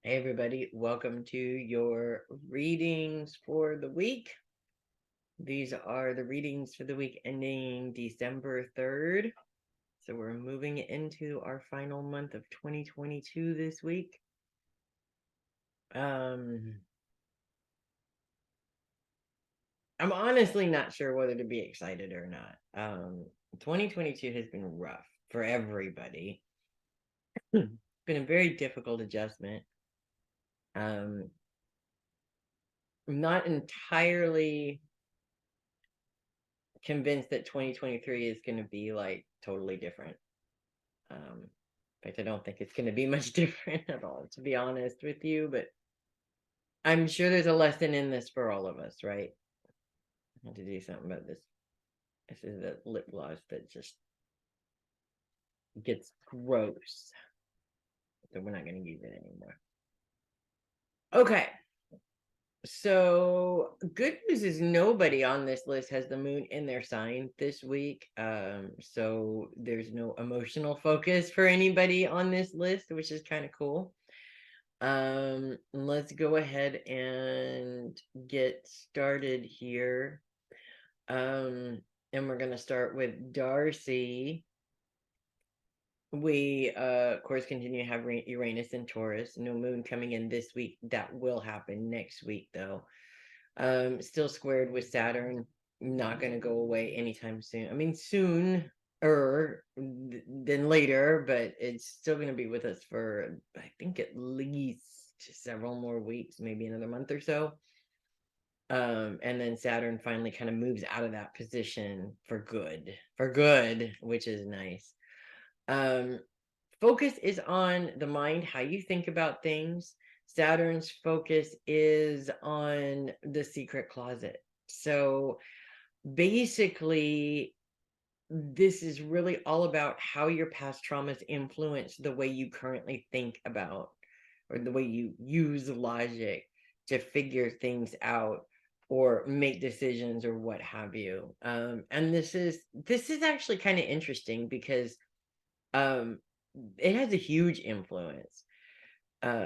Hey everybody, welcome to your readings for the week. These are the readings for the week ending December 3rd. So we're moving into our final month of 2022 this week. I'm honestly not sure whether to be excited or not. 2022 has been rough for everybody. Been a very difficult adjustment. I'm not entirely convinced that 2023 is going to be like totally different. In fact, I don't think it's going to be much different at all, to be honest with you, but I'm sure there's a lesson in this for all of us, right? I have to do something about this. This is the lip gloss that just gets gross. So we're not going to use it anymore. Okay. So good news is nobody on this list has the moon in their sign this week. So there's no emotional focus for anybody on this list, which is kind of cool. Let's go ahead and get started here. And we're going to start with Darcy. We of course continue to have Uranus and Taurus. No moon coming in this week. That will happen next week though. Still squared with Saturn, not going to go away anytime soon. I mean, sooner than later, but it's still going to be with us for, I think, at least several more weeks, maybe another month or so. And then Saturn finally kind of moves out of that position for good, which is nice. Focus is on the mind, how you think about things. Saturn's focus is on the secret closet. So basically, this is really all about how your past traumas influence the way you currently think about, or the way you use logic to figure things out or make decisions or what have you. And this is actually kind of interesting because it has a huge influence.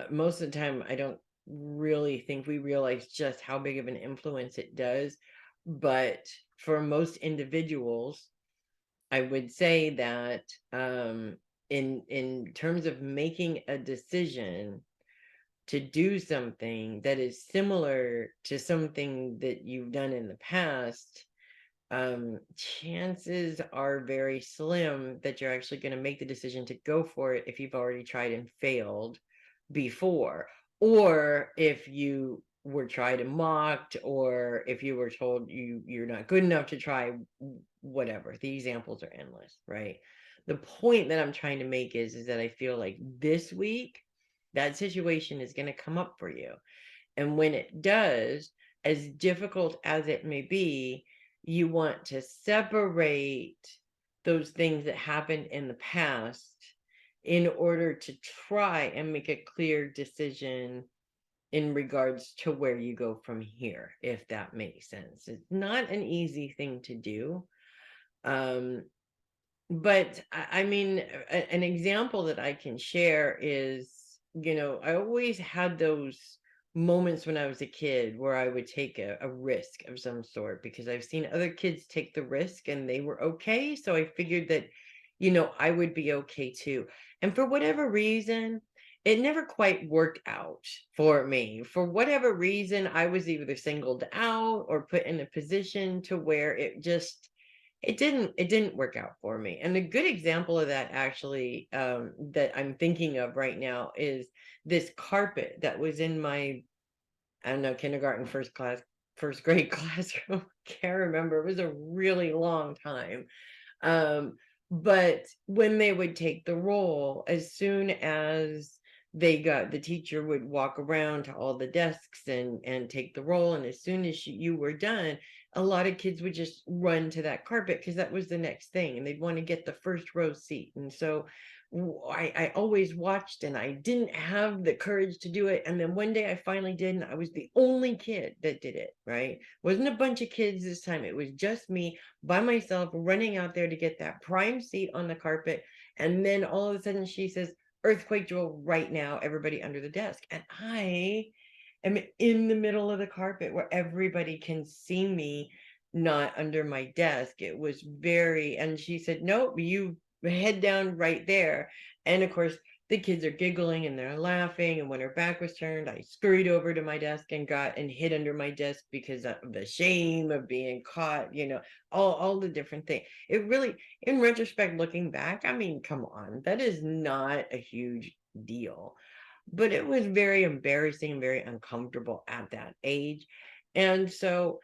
Most of the time, I don't really think we realize just how big of an influence it does. But for most individuals, I would say that in terms of making a decision to do something that is similar to something that you've done in the past, chances are very slim that you're actually going to make the decision to go for it if you've already tried and failed before, or if you were tried and mocked, or if you were told you're not good enough to try, whatever. The examples are endless, right? The point that I'm trying to make is that I feel like this week that situation is going to come up for you, and when it does, as difficult as it may be, you want to separate those things that happened in the past in order to try and make a clear decision in regards to where you go from here, if that makes sense. It's not an easy thing to do. But I mean, an example that I can share is, I always had those moments when I was a kid where I would take a risk of some sort because I've seen other kids take the risk and they were okay. So I figured that, I would be okay too. And for whatever reason, it never quite worked out for me. For whatever reason, I was either singled out or put in a position to where it didn't work out for me. And a good example of that actually, that I'm thinking of right now, is this carpet that was in my, I don't know, kindergarten first grade classroom. Can't remember, it was a really long time. But when they would take the roll, as soon as the teacher would walk around to all the desks and take the roll, and as soon as you were done, a lot of kids would just run to that carpet because that was the next thing, and they'd want to get the first row seat. And so I always watched, and I didn't have the courage to do it. And then one day I finally did, and I was the only kid that did it, right? Wasn't a bunch of kids this time. It was just me by myself running out there to get that prime seat on the carpet. And then all of a sudden she says, earthquake drill right now, everybody under the desk. And I am in the middle of the carpet where everybody can see me, not under my desk. It was very, and she said, nope, you head down right there. And of course, the kids are giggling and they're laughing. And when her back was turned, I scurried over to my desk and got and hid under my desk because of the shame of being caught, all the different things. It really, in retrospect, looking back, I mean, come on, that is not a huge deal. But it was very embarrassing and very uncomfortable at that age. And so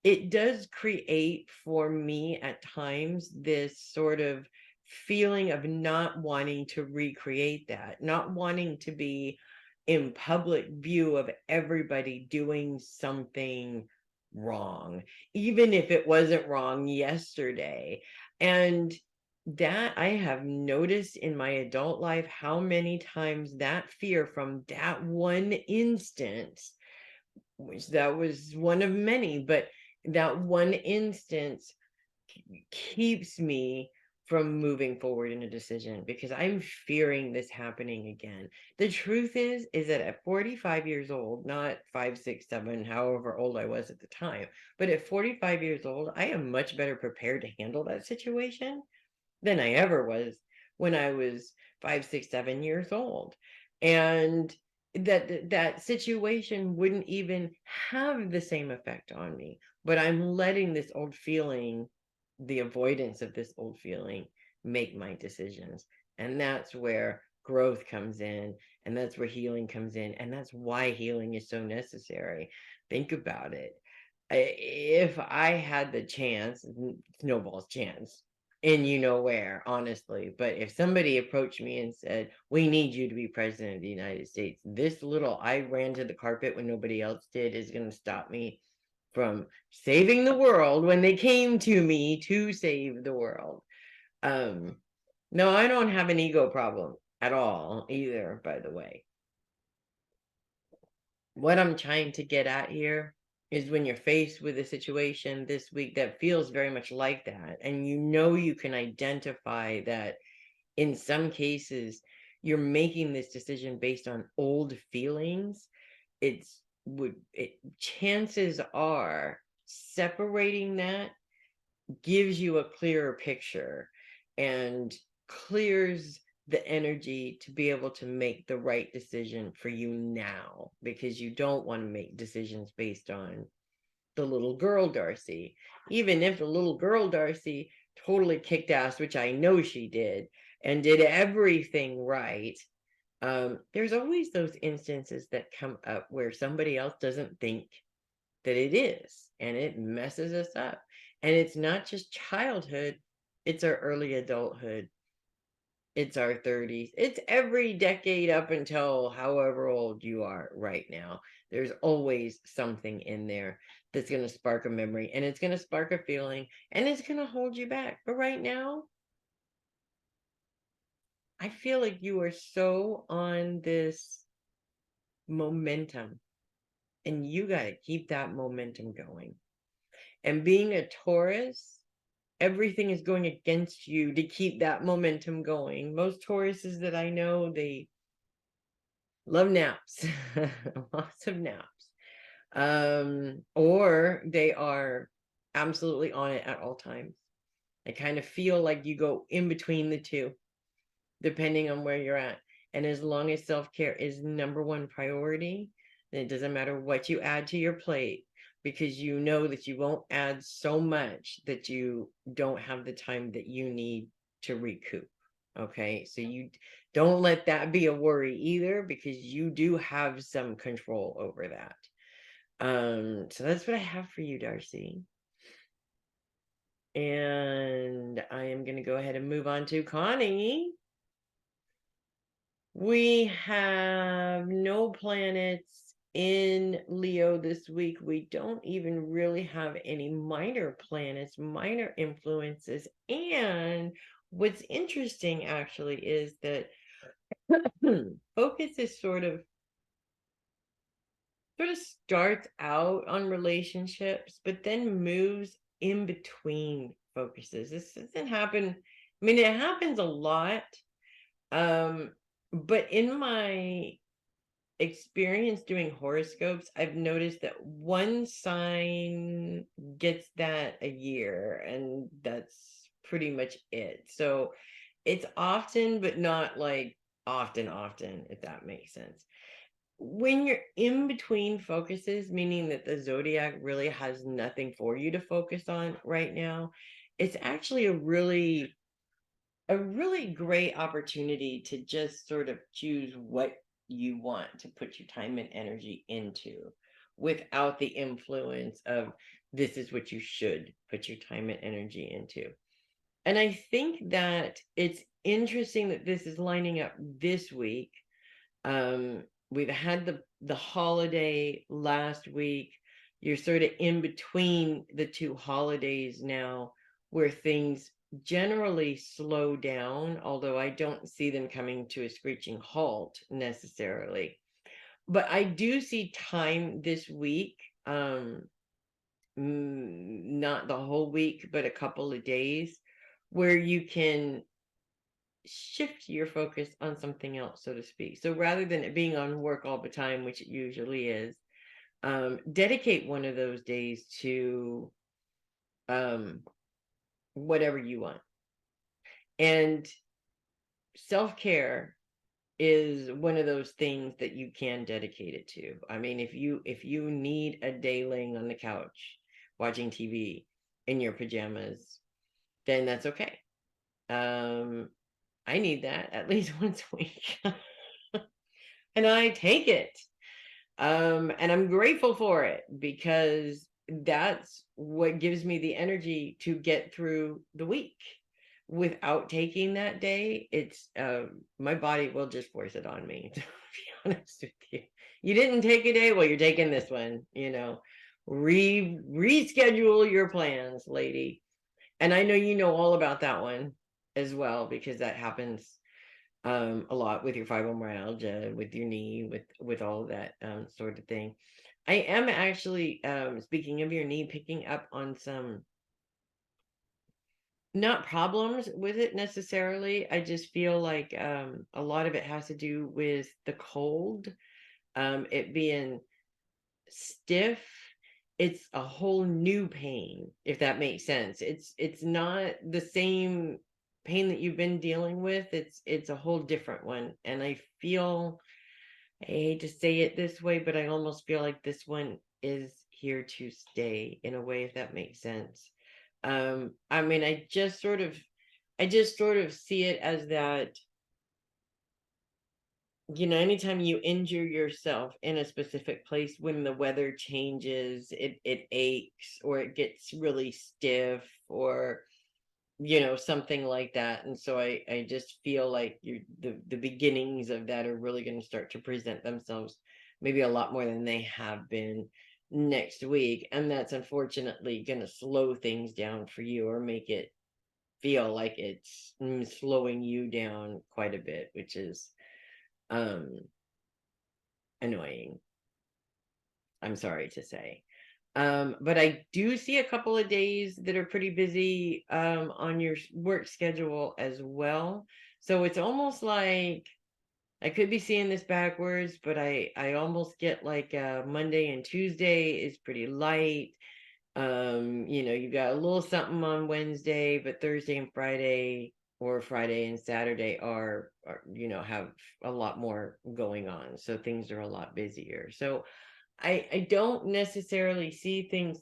it does create for me at times this sort of feeling of not wanting to recreate that, not wanting to be in public view of everybody doing something wrong, even if it wasn't wrong yesterday. And that I have noticed in my adult life how many times that fear from that one instance, which that was one of many, but that one instance keeps me from moving forward in a decision because I'm fearing this happening again. The truth is that at 45 years old, not 5, 6, 7, however old I was at the time, but at 45 years old, I am much better prepared to handle that situation than I ever was when I was 5, 6, 7 years old. And that situation wouldn't even have the same effect on me, but I'm letting this old feeling, the avoidance of this old feeling, make my decisions. And that's where growth comes in, and that's where healing comes in, and that's why healing is so necessary. Think about it. If I had the chance, snowball's chance, and where, honestly, but if somebody approached me and said, we need you to be president of the United States, this little I ran to the carpet when nobody else did is going to stop me from saving the world when they came to me to save the world. No, I don't have an ego problem at all either, by the way. What I'm trying to get at here is when you're faced with a situation this week that feels very much like that, and you can identify that in some cases you're making this decision based on old feelings, chances are separating that gives you a clearer picture and clears the energy to be able to make the right decision for you now, because you don't want to make decisions based on the little girl Darcy, even if the little girl Darcy totally kicked ass, which I know she did, and did everything right. There's always those instances that come up where somebody else doesn't think that it is, and it messes us up. And it's not just childhood, it's our early adulthood, it's our 30s, it's every decade up until however old you are right now. There's always something in there that's going to spark a memory, and it's going to spark a feeling, and it's going to hold you back. But right now, I feel like you are so on this momentum, and you got to keep that momentum going. And being a Taurus, everything is going against you to keep that momentum going. Most Tauruses that I know, they love naps, lots of naps. Or they are absolutely on it at all times. I kind of feel like you go in between the two, depending on where you're at. And as long as self-care is number one priority, then it doesn't matter what you add to your plate, because you know that you won't add so much that you don't have the time that you need to recoup. Okay, so you don't let that be a worry either, because you do have some control over that. So that's what I have for you, Darcy. And I am going to go ahead and move on to Connie. We have no planets in Leo this week. We don't even really have any minor planets, minor influences. And what's interesting actually is that focus is sort of starts out on relationships, but then moves in between focuses. This doesn't happen. I mean, it happens a lot. But in my experience doing horoscopes, I've noticed that one sign gets that a year, and that's pretty much it. So it's often, but not like often, if that makes sense. When you're in between focuses, meaning that the zodiac really has nothing for you to focus on right now, it's actually a really great opportunity to just sort of choose what you want to put your time and energy into without the influence of this is what you should put your time and energy into. And I think that it's interesting that this is lining up this week. We've had the holiday last week. You're sort of in between the two holidays now, where things generally slow down, although I don't see them coming to a screeching halt necessarily. But I do see time this week, not the whole week, but a couple of days, where you can shift your focus on something else, so to speak. So rather than it being on work all the time, which it usually is, dedicate one of those days to um, whatever you want. And self-care is one of those things that you can dedicate it to. I mean, if you need a day laying on the couch watching TV in your pajamas, then that's okay. I need that at least once a week. And I take it. And I'm grateful for it, because that's what gives me the energy to get through the week. Without taking that day, it's my body will just force it on me, to be honest with you. You didn't take a day, well, you're taking this one, reschedule your plans, lady. And I know you know all about that one as well, because that happens a lot with your fibromyalgia, with your knee, with all of that sort of thing. I am actually, speaking of your knee, picking up on some, not problems with it necessarily. I just feel like a lot of it has to do with the cold, it being stiff. It's a whole new pain, if that makes sense. It's not the same pain that you've been dealing with. It's a whole different one, and I hate to say it this way, but I almost feel like this one is here to stay, in a way, if that makes sense. I mean, I just sort of see it as that, anytime you injure yourself in a specific place, when the weather changes, it aches, or it gets really stiff, or something like that. And so I just feel like the beginnings of that are really going to start to present themselves, maybe a lot more than they have been, next week. And that's unfortunately going to slow things down for you, or make it feel like it's slowing you down quite a bit, which is um annoying, I'm sorry to say. But I do see a couple of days that are pretty busy on your work schedule as well. So it's almost like, I could be seeing this backwards, but I almost get like Monday and Tuesday is pretty light. You got a little something on Wednesday, but Thursday and Friday, or Friday and Saturday have a lot more going on. So things are a lot busier. So I don't necessarily see things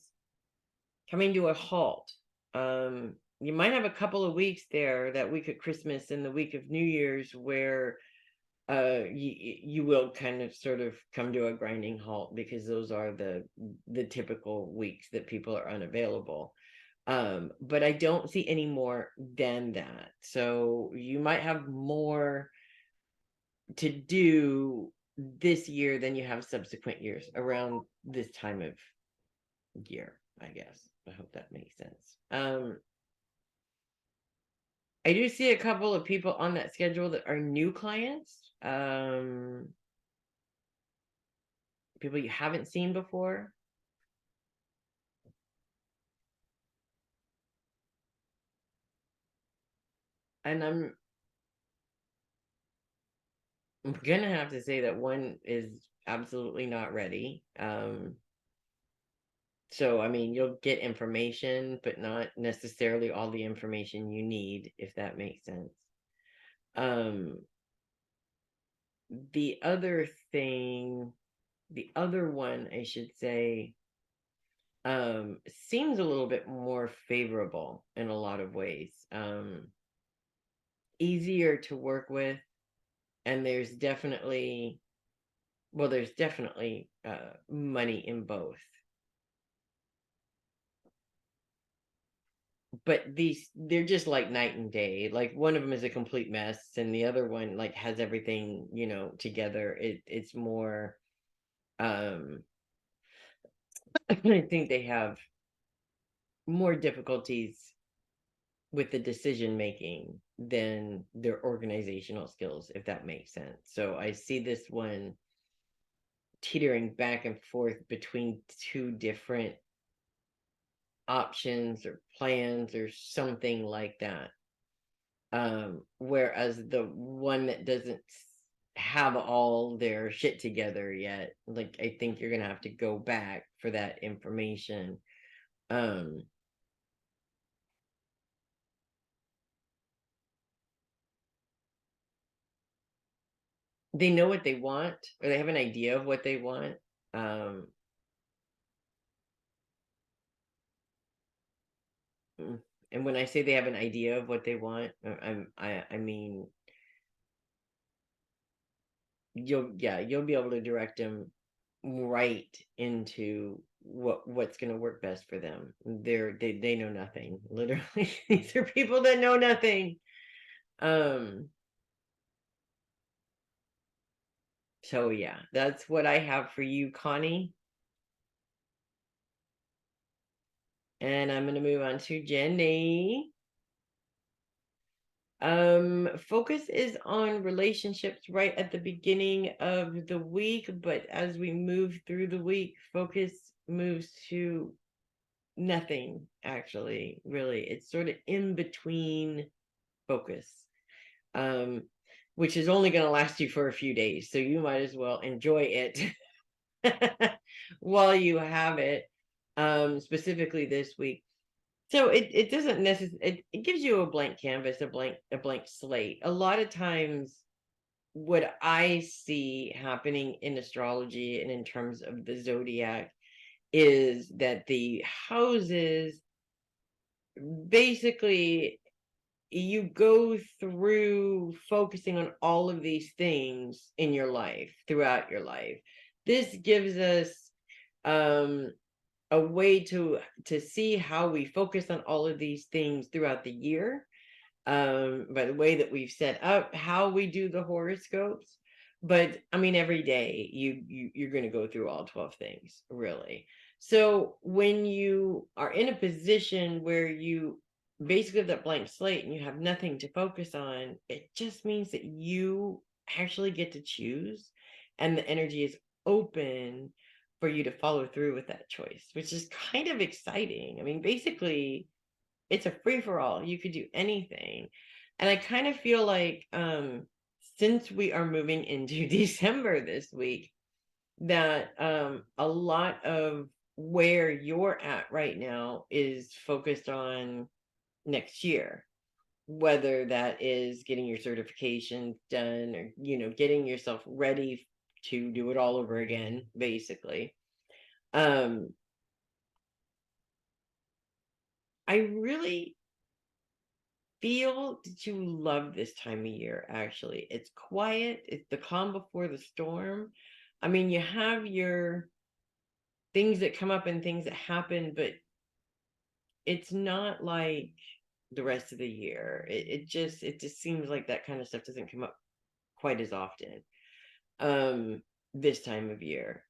coming to a halt. You might have a couple of weeks there, that week of Christmas and the week of New Year's, where you will kind of sort of come to a grinding halt, because those are the typical weeks that people are unavailable. But I don't see any more than that. So you might have more to do this year than you have subsequent years around this time of year, I guess. I hope that makes sense. I do see a couple of people on that schedule that are new clients, people you haven't seen before. And I'm gonna have to say that one is absolutely not ready. So I mean, you'll get information, but not necessarily all the information you need, if that makes sense. Um, the other thing, the other one, I should say, seems a little bit more favorable in a lot of ways. Easier to work with, and there's definitely money in both. But they're just like night and day. Like one of them is a complete mess, and the other one like has everything, together. It's more. I think they have more difficulties with the decision making than their organizational skills, if that makes sense. So I see this one teetering back and forth between two different options or plans or something like that. Whereas the one that doesn't have all their shit together yet, like I think you're gonna have to go back for that information. Um, they know what they want, or they have an idea of what they want. Um, mm, and when I say they have an idea of what they want, I mean you'll be able to direct them right into what's going to work best for them. They know nothing, literally. These are people that know nothing. um so yeah, that's what I have for you, Connie. And I'm going to move on to Jenny. Focus is on relationships right at the beginning of the week, but as we move through the week, focus moves to nothing, actually. Really, it's sort of in between focus, um which is only going to last you for a few days, so you might as well enjoy it while you have it, specifically this week. So it doesn't necessarily, it gives you a blank canvas, a blank slate. A lot of times what I see happening in astrology and in terms of the zodiac is that the houses basically, you go through focusing on all of these things in your life throughout your life. This gives us um a way to see how we focus on all of these things throughout the year, by the way that we've set up how we do the horoscopes. But I mean, every day you're going to go through all 12 things, really. So when you are in a position where you basically have that blank slate and you have nothing to focus on, it just means that you actually get to choose, and the energy is open for you to follow through with that choice, which is kind of exciting. I mean, basically it's a free for all. You could do anything. And I kind of feel like, since we are moving into December this week, that a lot of where you're at right now is focused on next year, whether that is getting your certifications done, or getting yourself ready to do it all over again, basically. um I really feel that you love this time of year. Actually, it's quiet, it's the calm before the storm. I mean, you have your things that come up and things that happen, but it's not like the rest of the year. It just seems like that kind of stuff doesn't come up quite as often, this time of year.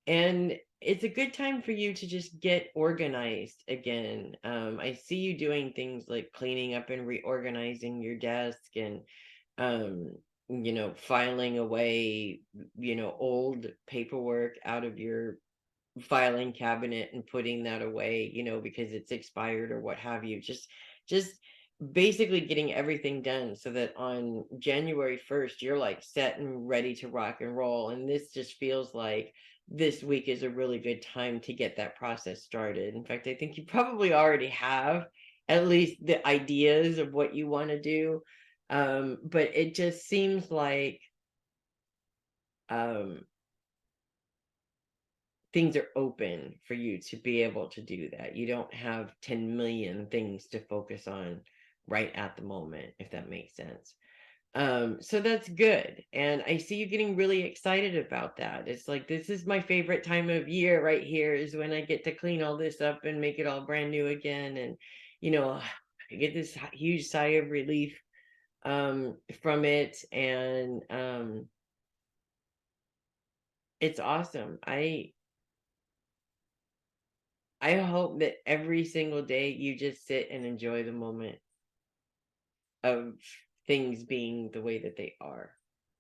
And it's a good time for you to just get organized again. I see you doing things like cleaning up and reorganizing your desk, and um, filing away, old paperwork out of your filing cabinet and putting that away, because it's expired or what have you. Just basically getting everything done so that on January 1st, you're like set and ready to rock and roll. And this just feels like this week is a really good time to get that process started. In fact, I think you probably already have at least the ideas of what you want to do. But it just seems like um, things are open for you to be able to do that. You don't have 10 million things to focus on right at the moment, if that makes sense. So that's good. And I see you getting really excited about that. It's like, this is my favorite time of year right here, is when I get to clean all this up and make it all brand new again. And, I get this huge sigh of relief from it. And it's awesome. I hope that every single day you just sit and enjoy the moment of things being the way that they are.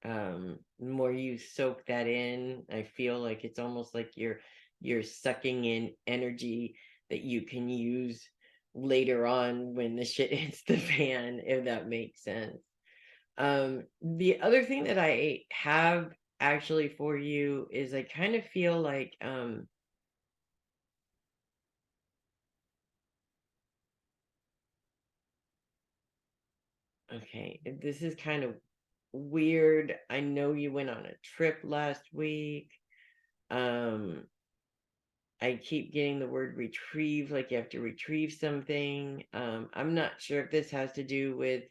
The more you soak that in, I feel like it's almost like you're sucking in energy that you can use later on when the shit hits the fan, if that makes sense. The other thing that I have actually for you is I kind of feel like okay, this is kind of weird. I know you went on a trip last week. Um, I keep getting the word retrieve, like you have to retrieve something. I'm not sure if this has to do with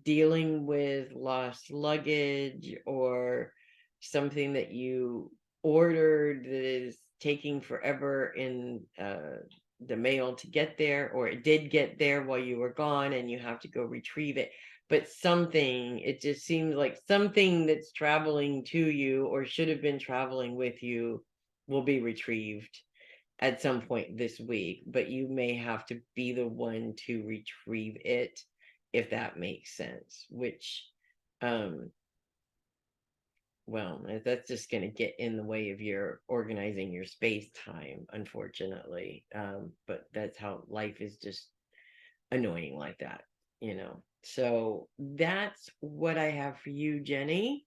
dealing with lost luggage or something that you ordered that is taking forever in the mail to get there, or it did get there while you were gone and you have to go retrieve it. But something, it just seems like something that's traveling to you or should have been traveling with you will be retrieved at some point this week, but you may have to be the one to retrieve it, if that makes sense, which um well, that's just going to get in the way of your organizing your space time, unfortunately. But that's how life is, just annoying like that. So that's what I have for you, Jenny.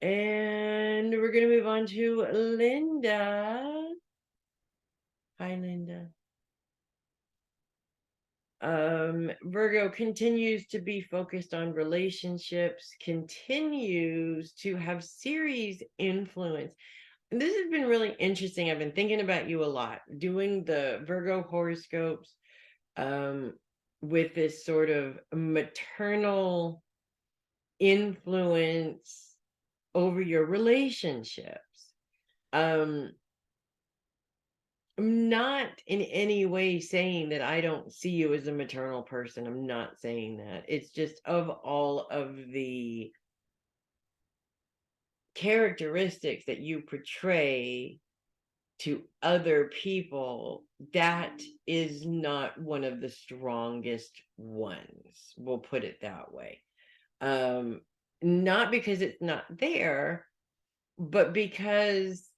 And we're going to move on to Linda. Hi, Linda. Virgo continues to be focused on relationships, continues to have series influence. And this has been really interesting. I've been thinking about you a lot, doing the Virgo horoscopes um, with this sort of maternal influence over your relationships. Um, I'm not in any way saying that I don't see you as a maternal person. I'm not saying that. It's just, of all of the characteristics that you portray to other people, that is not one of the strongest ones. We'll put it that way. Not because it's not there, but because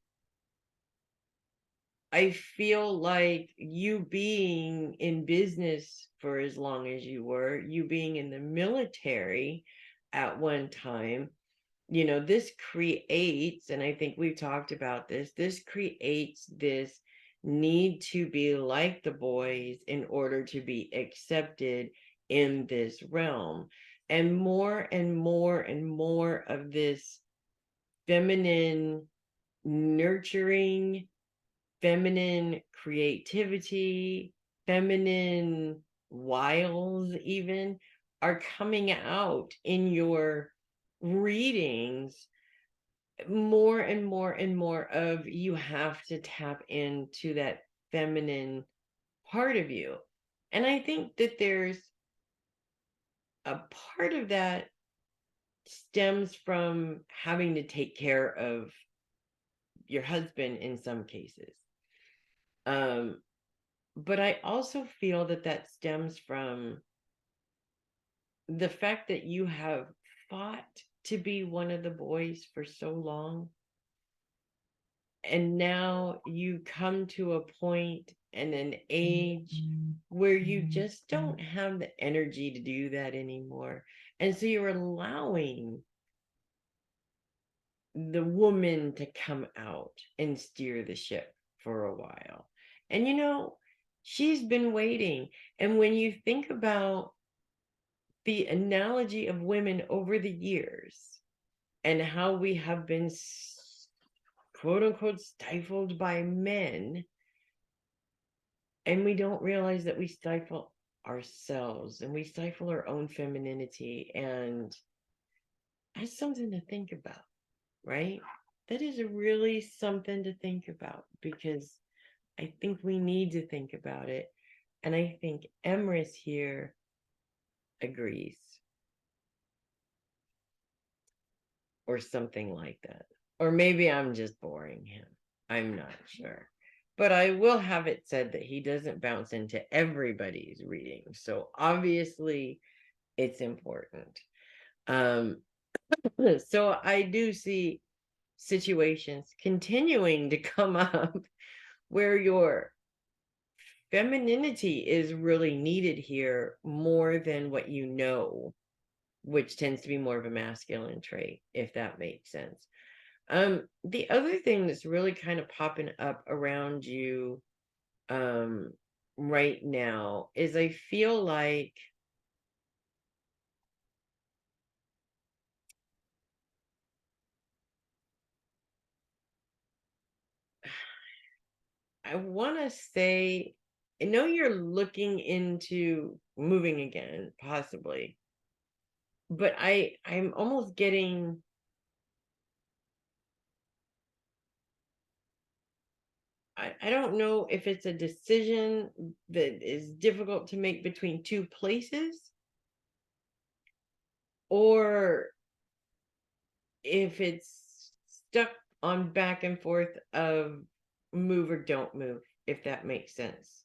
I feel like you being in business for as long as you were, you being in the military at one time, this creates, and I think we've talked about this creates this need to be like the boys in order to be accepted in this realm. And more and more and more of this feminine nurturing, feminine creativity, feminine wiles even are coming out in your readings. More and more and more of, you have to tap into that feminine part of you. And I think that there's a part of that stems from having to take care of your husband in some cases. Um, but I also feel that that stems from the fact that you have fought to be one of the boys for so long. And now you come to a point and an age where you just don't have the energy to do that anymore. And so you're allowing the woman to come out and steer the ship for a while. And she's been waiting. And when you think about the analogy of women over the years and how we have been quote unquote stifled by men, and we don't realize that we stifle ourselves and we stifle our own femininity, and that's something to think about, right? That is really something to think about, because I think we need to think about it. And I think Emrys here agrees, or something like that. Or maybe I'm just boring him. I'm not sure. But I will have it said that he doesn't bounce into everybody's reading. So obviously it's important. Um, so I do see situations continuing to come up where your femininity is really needed here more than what you know, which tends to be more of a masculine trait, if that makes sense. The other thing that's really kind of popping up around you right now is I feel like I want to say, I know you're looking into moving again, possibly, but I'm almost getting, I don't know if it's a decision that is difficult to make between two places, or if it's stuck on back and forth of move or don't move, if that makes sense.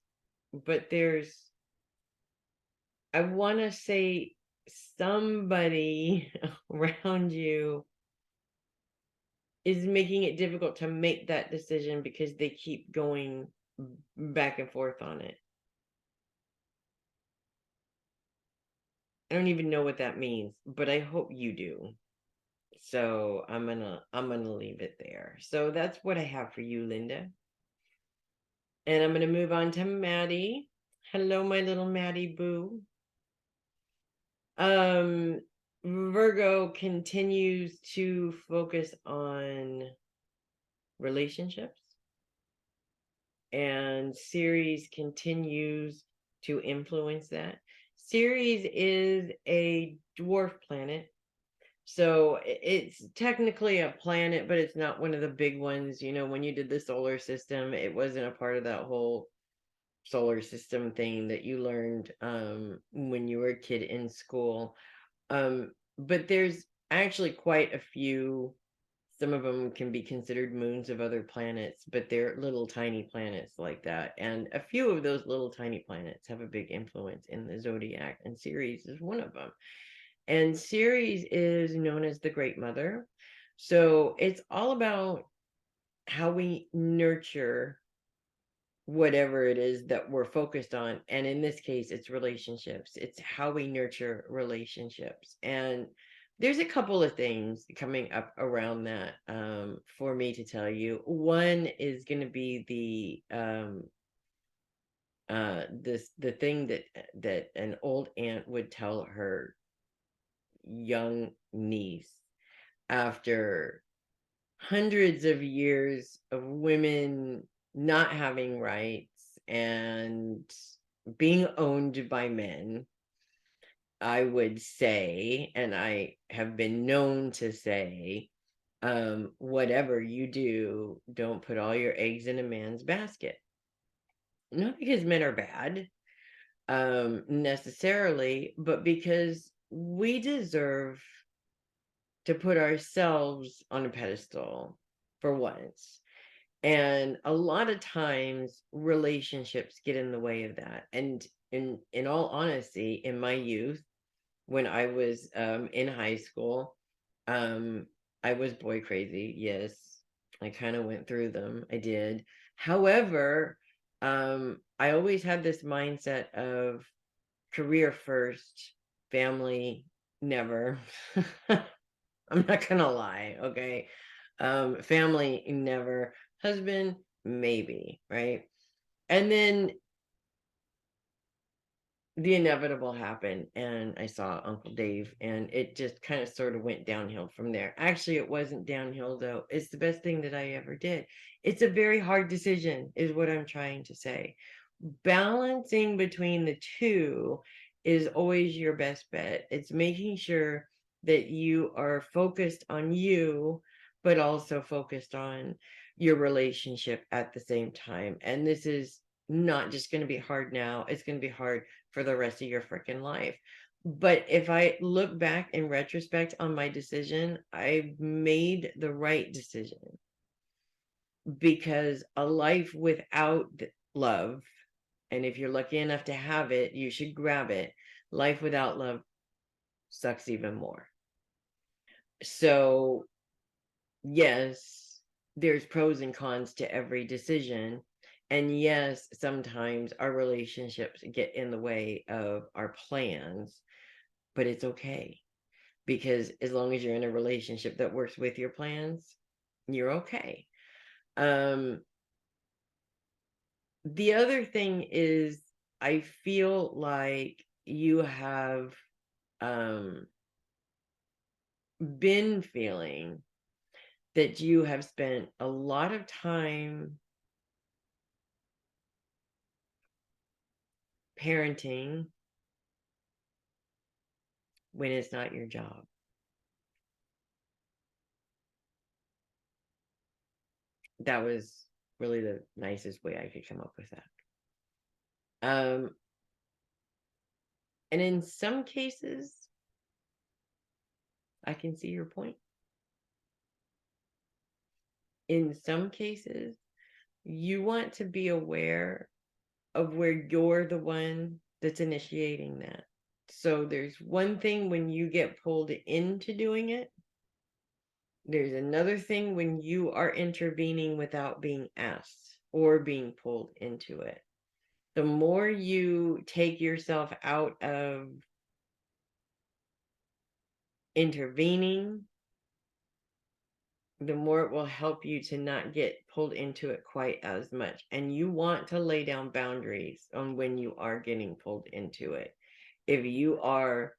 But I want to say somebody around you is making it difficult to make that decision because they keep going back and forth on it. I don't even know what that means, but I hope you do. So I'm gonna leave it there. So that's what I have for you, Linda. And I'm gonna move on to Maddie. Hello, my little Maddie Boo. Um, Virgo continues to focus on relationships, and Ceres continues to influence that. Ceres is a dwarf planet, so it's technically a planet, but it's not one of the big ones. When you did the solar system, it wasn't a part of that whole solar system thing that you learned when you were a kid in school. But there's actually quite a few. Some of them can be considered moons of other planets, but they're little tiny planets like that. And a few of those little tiny planets have a big influence in the zodiac, and Ceres is one of them. And Ceres is known as the Great Mother. So it's all about how we nurture whatever it is that we're focused on. And in this case, it's relationships. It's how we nurture relationships. And there's a couple of things coming up around that for me to tell you. One is going to be the thing that an old aunt would tell her young niece after hundreds of years of women not having rights and being owned by men. I would say, and I have been known to say, whatever you do, don't put all your eggs in a man's basket. Not because men are bad, necessarily, but because we deserve to put ourselves on a pedestal for once. And a lot of times relationships get in the way of that. And in all honesty, in my youth, when I was in high school, um, I was boy crazy. Yes, I kind of went through them. I did. However, I always had this mindset of career first, family never. I'm not gonna lie, okay? Family never, husband maybe, right? And then the inevitable happened, and I saw Uncle Dave, and it just kind of sort of went downhill from there. Actually, it wasn't downhill though. It's the best thing that I ever did. It's a very hard decision, is what I'm trying to say. Balancing between the two is always your best bet. It's making sure that you are focused on you, but also focused on your relationship at the same time. And this is not just going to be hard now, it's going to be hard for the rest of your freaking life. But if I look back in retrospect on my decision, I made the right decision, because a life without love, and if you're lucky enough to have it, you should grab it. Life without love sucks even more. So, yes, there's pros and cons to every decision. And yes, sometimes our relationships get in the way of our plans, but it's okay, because as long as you're in a relationship that works with your plans, you're okay. The other thing is, I feel like you have been feeling that you have spent a lot of time parenting when it's not your job. That was really the nicest way I could come up with that. And in some cases, I can see your point. In some cases, you want to be aware of where you're the one that's initiating that. So there's one thing when you get pulled into doing it. There's another thing when you are intervening without being asked or being pulled into it. The more you take yourself out of intervening, the more it will help you to not get pulled into it quite as much. And you want to lay down boundaries on when you are getting pulled into it. If you are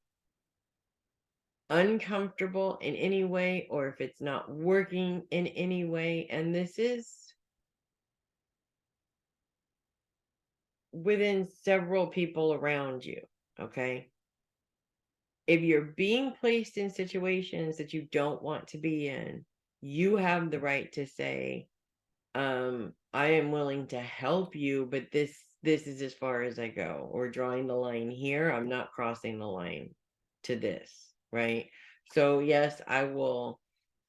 uncomfortable in any way, or if it's not working in any way, and this is within several people around you, okay? If you're being placed in situations that you don't want to be in, you have the right to say, I am willing to help you, but this is as far as I go, or drawing the line here. I'm not crossing the line to this, right? So yes, I will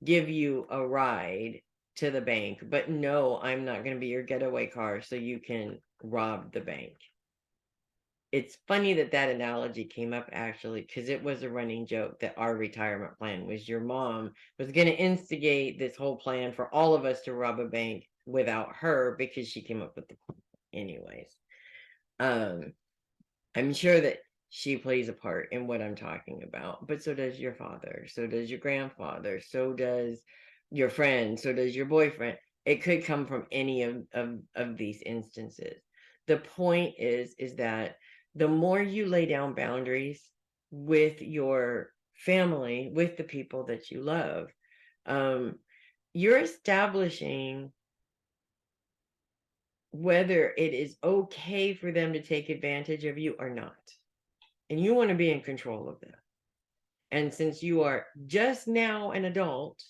give you a ride to the bank, but no, I'm not going to be your getaway car so you can rob the bank. It's funny that that analogy came up, actually, because it was a running joke that our retirement plan was your mom was going to instigate this whole plan for all of us to rob a bank without her, because she came up with the plan anyways. I'm sure that she plays a part in what I'm talking about, but so does your father, so does your grandfather, so does your friend, so does your boyfriend. It could come from any of these instances. The point is that the more you lay down boundaries with your family, with the people that you love, you're establishing whether it is okay for them to take advantage of you or not. And you want to be in control of that. And since you are just now an adult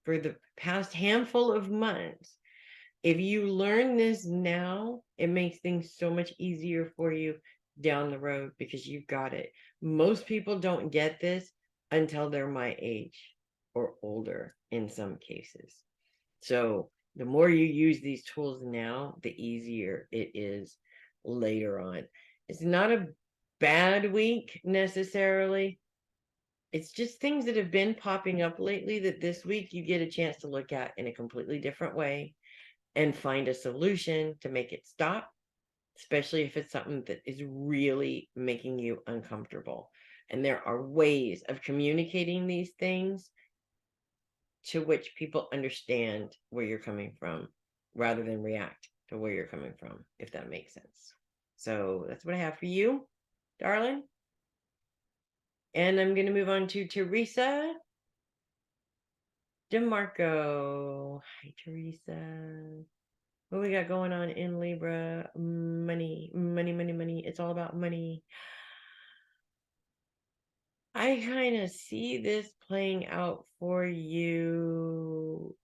for the past handful of months, if you learn this now, it makes things so much easier for you down the road, because you've got it. Most people don't get this until they're my age or older in some cases. So the more you use these tools now, the easier it is later on. It's not a bad week necessarily. It's just things that have been popping up lately that this week you get a chance to look at in a completely different way and find a solution to make it stop especially if it's something that is really making you uncomfortable. And there are ways of communicating these things to which people understand where you're coming from rather than react to where you're coming from, if that makes sense. So that's what I have for you, darling. And I'm going to move on to Theresa. Demarco. Hi, Theresa. What we got going on in Libra? Money, money, money, money. It's all about money. I kind of see this playing out for you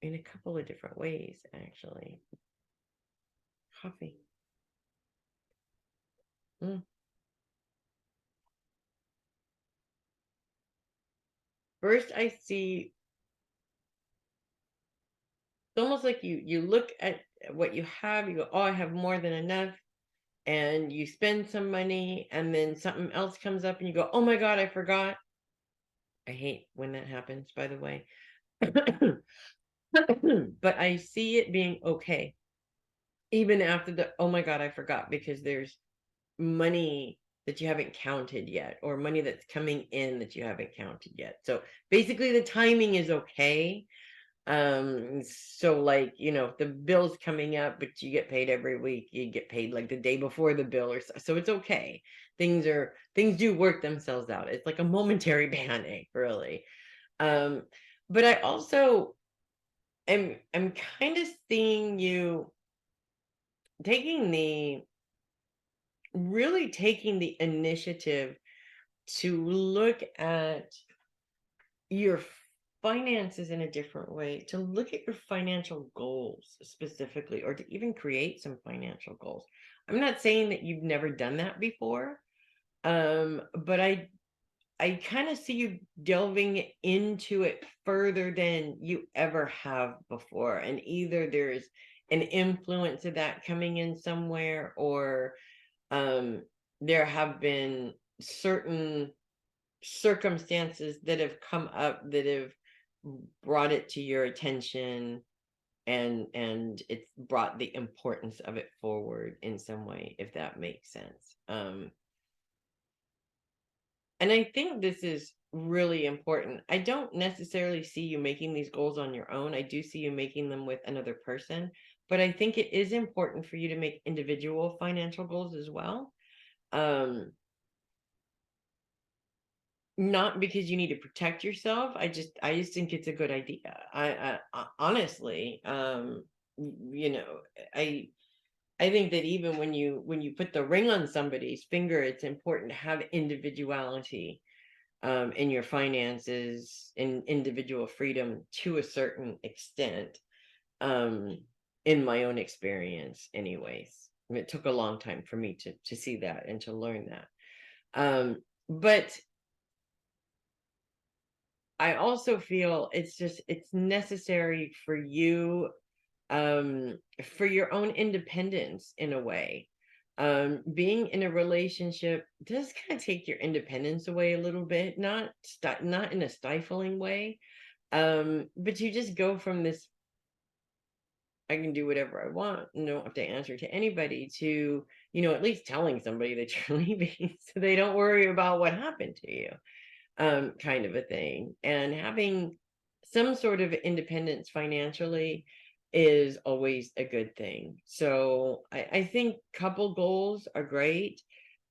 in a couple of different ways, actually. Coffee. First, I see it's almost like you look at what you have, you go, oh, I have more than enough, and you spend some money, and then something else comes up, and you go, oh my God, I forgot. I hate when that happens, by the way. But I see it being okay, even after the, oh my God, I forgot, because there's money that you haven't counted yet, or money that's coming in that you haven't counted yet. So basically the timing is okay. So like, if the bill's coming up, but you get paid every week, you get paid like the day before the bill, or so it's okay. Things do work themselves out. It's like a momentary panic, really. But I also I'm kind of seeing you taking the initiative to look at your finances in a different way, to look at your financial goals specifically, or to even create some financial goals. I'm not saying that you've never done that before, but I kind of see you delving into it further than you ever have before. And either there's an influence of that coming in somewhere, or there have been certain circumstances that have come up that have brought it to your attention, and it's brought the importance of it forward in some way, if that makes sense. And I think this is really important. I don't necessarily see you making these goals on your own. I do see you making them with another person, but I think it is important for you to make individual financial goals as well. Not because you need to protect yourself. I just think it's a good idea. I honestly, you know, I I think that even when you put the ring on somebody's finger, it's important to have individuality in your finances and individual freedom to a certain extent. Um, in my own experience, anyways, it took a long time for me to see that and to learn that. But I also feel it's necessary for you, for your own independence in a way. Being in a relationship does kind of take your independence away a little bit, not in a stifling way. But you just go from this, I can do whatever I want and don't have to answer to anybody, to, at least telling somebody that you're leaving so they don't worry about what happened to you, kind of a thing. And having some sort of independence financially is always a good thing. So I think couple goals are great,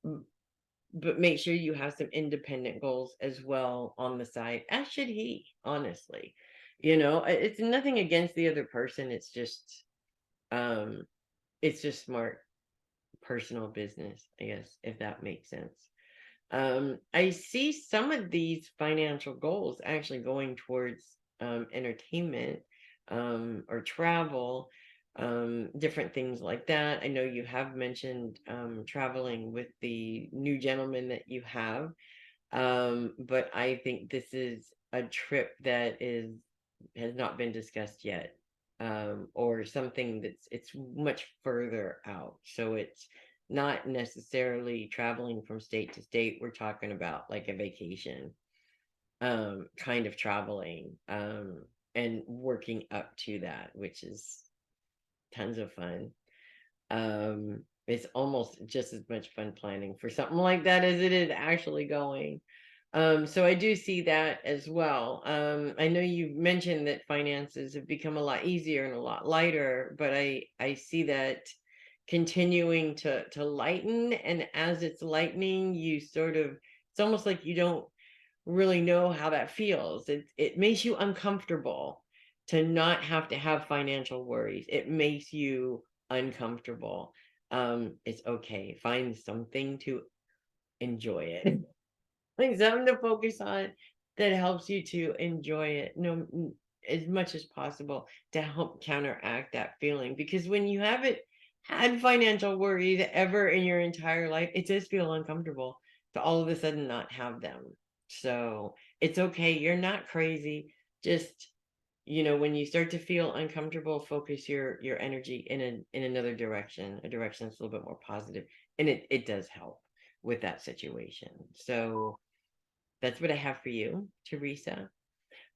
but make sure you have some independent goals as well on the side, as should he, honestly. It's nothing against the other person. Um, it's just smart personal business, I guess, if that makes sense. I see some of these financial goals actually going towards entertainment, or travel, different things like that. I know you have mentioned traveling with the new gentleman that you have, but I think this is a trip that has not been discussed yet, or something it's much further out. So it's not necessarily traveling from state to state. We're talking about like a vacation, kind of traveling, and working up to that, which is tons of fun. It's almost just as much fun planning for something like that as it is actually going. So I do see that as well. I know you mentioned that finances have become a lot easier and a lot lighter, but I see that continuing to lighten, and as it's lightening, you sort of, it's almost like you don't really know how that feels. It makes you uncomfortable to not have to have financial worries. It makes you uncomfortable. It's okay. Find something to enjoy it. Like something to focus on that helps you to enjoy it, as much as possible, to help counteract that feeling. Because when you haven't had financial worries ever in your entire life, it does feel uncomfortable to all of a sudden not have them. So it's okay. You're not crazy. Just, when you start to feel uncomfortable, focus your energy in another direction, a direction that's a little bit more positive, and it does help with that situation. So that's what I have for you, Theresa.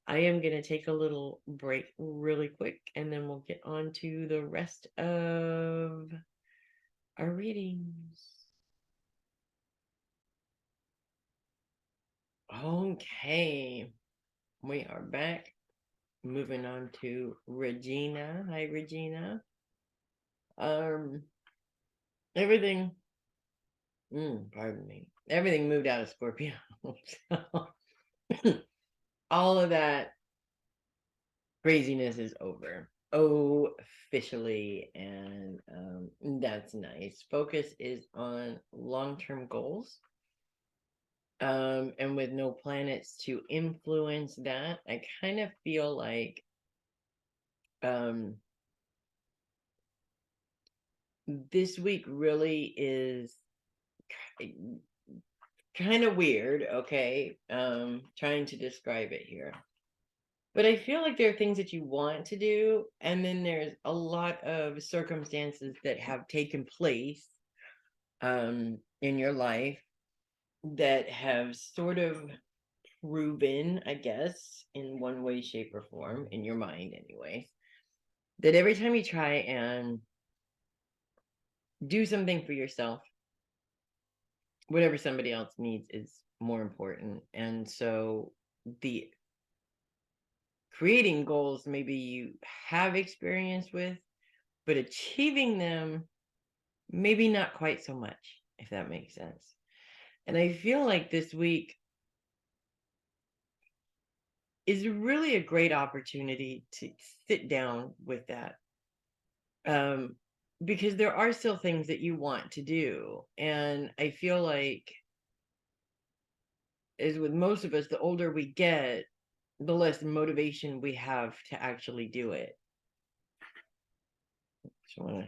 I am going to take a little break really quick, and then we'll get on to the rest of our readings. Okay, we are back. Moving on to Regina. Hi, Regina. Um, everything. Pardon me. Everything moved out of Scorpio. So, all of that craziness is over officially, and that's nice. Focus is on long-term goals, and with no planets to influence that, I kind of feel like um this week really is kind of weird. Okay, trying to describe it here. But I feel like there are things that you want to do, and then there's a lot of circumstances that have taken place in your life that have sort of proven, I guess, in one way, shape, or form, in your mind, anyways, that every time you try and do something for yourself, whatever somebody else needs is more important. And so the creating goals maybe you have experience with, but achieving them maybe not quite so much, if that makes sense. And I feel like this week is really a great opportunity to sit down with that, um, because there are still things that you want to do. And I feel like, as with most of us, the older we get, the less motivation we have to actually do it. Just want to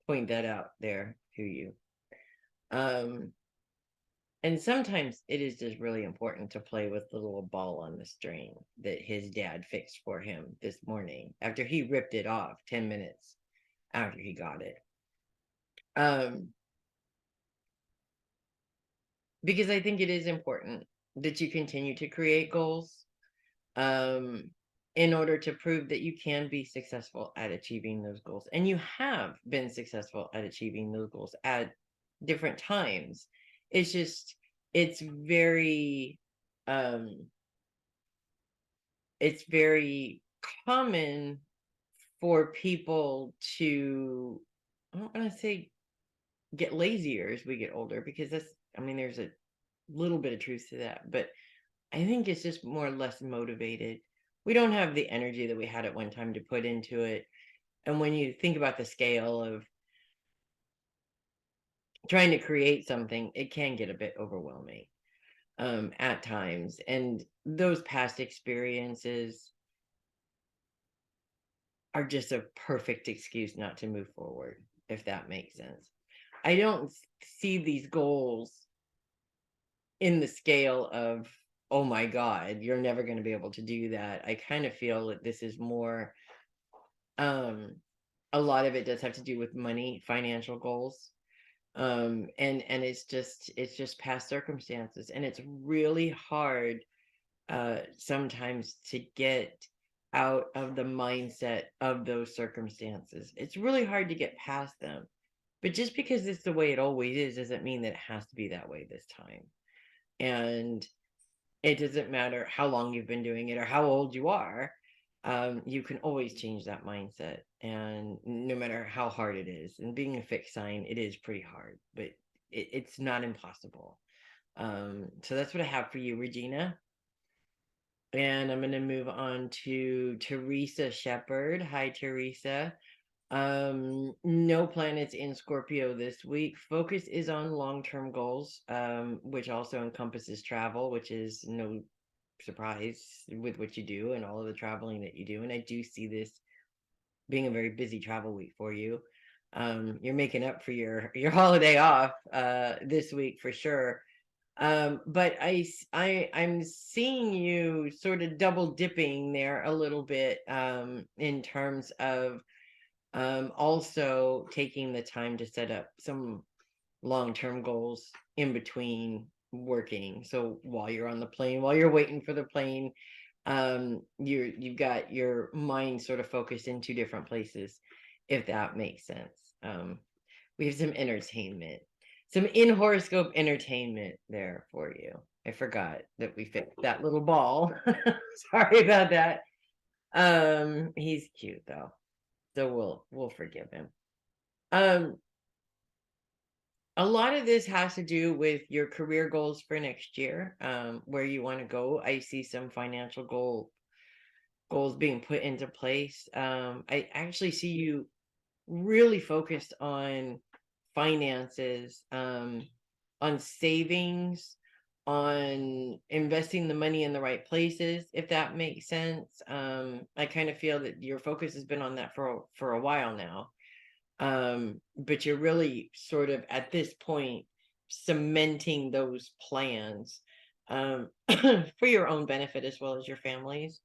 point that out there to you. Um, And sometimes it is just really important to play with the little ball on the string that his dad fixed for him this morning after he ripped it off 10 minutes after he got it. Um, because I think it is important that you continue to create goals, um, in order to prove that you can be successful at achieving those goals. And you have been successful at achieving those goals at different times. It's just, it's very, um, it's very common for people to, I don't want to say get lazier as we get older, because that's, I mean, there's a little bit of truth to that, but I think it's just more or less motivated. We don't have the energy that we had at one time to put into it. And when you think about the scale of trying to create something, it can get a bit overwhelming, at times. And those past experiences are just a perfect excuse not to move forward, if that makes sense. I don't see these goals in the scale of, oh my God, you're never going to be able to do that. I kind of feel that this is more, um, a lot of it does have to do with money, financial goals. And it's just past circumstances. And it's really hard sometimes to get out of the mindset of those circumstances. It's really hard to get past them. But just because it's the way it always is doesn't mean that it has to be that way this time. And it doesn't matter how long you've been doing it or how old you are. You can always change that mindset, and no matter how hard it is. And being a fixed sign, it is pretty hard, but it's not impossible. So that's what I have for you, Regina. And I'm going to move on to Theresa Sheppard. Hi, Theresa. No planets in Scorpio this week. Focus is on long-term goals, which also encompasses travel, which is no surprise with what you do and all of the traveling that you do. And I do see this being a very busy travel week for you. You're making up for your holiday off this week for sure. But I'm seeing you sort of double dipping there a little bit, in terms of also taking the time to set up some long-term goals in between working. So while you're on the plane, while you're waiting for the plane, you've got your mind sort of focused in two different places, if that makes sense. We have some entertainment, some in horoscope entertainment there for you. I forgot that we fixed that little ball. Sorry about that. He's cute though, so we'll forgive him. Um, a lot of this has to do with your career goals for next year, where you want to go. I see some financial goals being put into place. I actually see you really focused on finances, on savings, on investing the money in the right places, if that makes sense. I kind of feel that your focus has been on that for a while now. But you're really sort of at this point cementing those plans, for your own benefit as well as your family's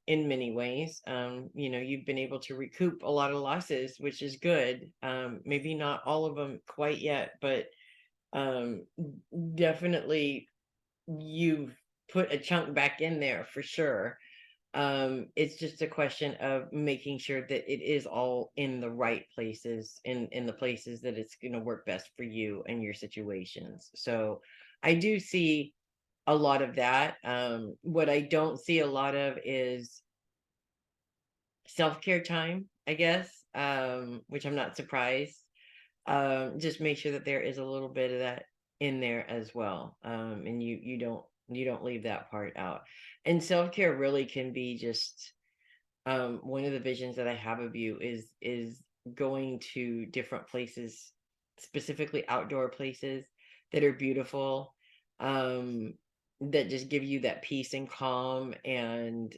in many ways. You've been able to recoup a lot of losses, which is good. Maybe not all of them quite yet, but um, definitely you've put a chunk back in there for sure. It's just a question of making sure that it is all in the right places, in the places that it's going to work best for you and your situations. So I do see a lot of that. What I don't see a lot of is self-care time, I guess, which I'm not surprised. Just make sure that there is a little bit of that in there as well. And you don't leave that part out. And self-care really can be just, one of the visions that I have of you is going to different places, specifically outdoor places that are beautiful, that just give you that peace and calm, and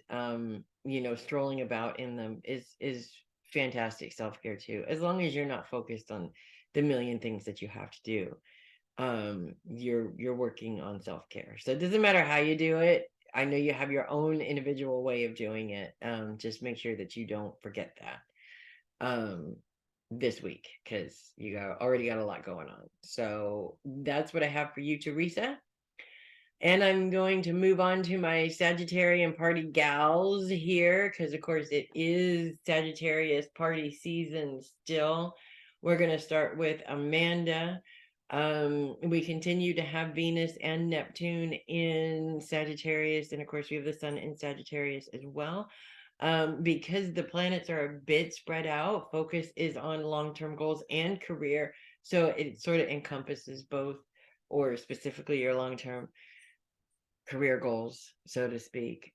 strolling about in them is fantastic self-care too, as long as you're not focused on the million things that you have to do. You're working on self-care, so it doesn't matter how you do it. I know you have your own individual way of doing it. Just make sure that you don't forget that this week, because already got a lot going on. So that's what I have for you, Theresa. And I'm going to move on to my Sagittarian party gals here, because of course it is Sagittarius party season still. We're going to start with Amanda. We continue to have Venus and Neptune in Sagittarius, and of course we have the Sun in Sagittarius as well. Because the planets are a bit spread out, focus is on long-term goals and career, so it sort of encompasses both, or specifically your long-term career goals, so to speak.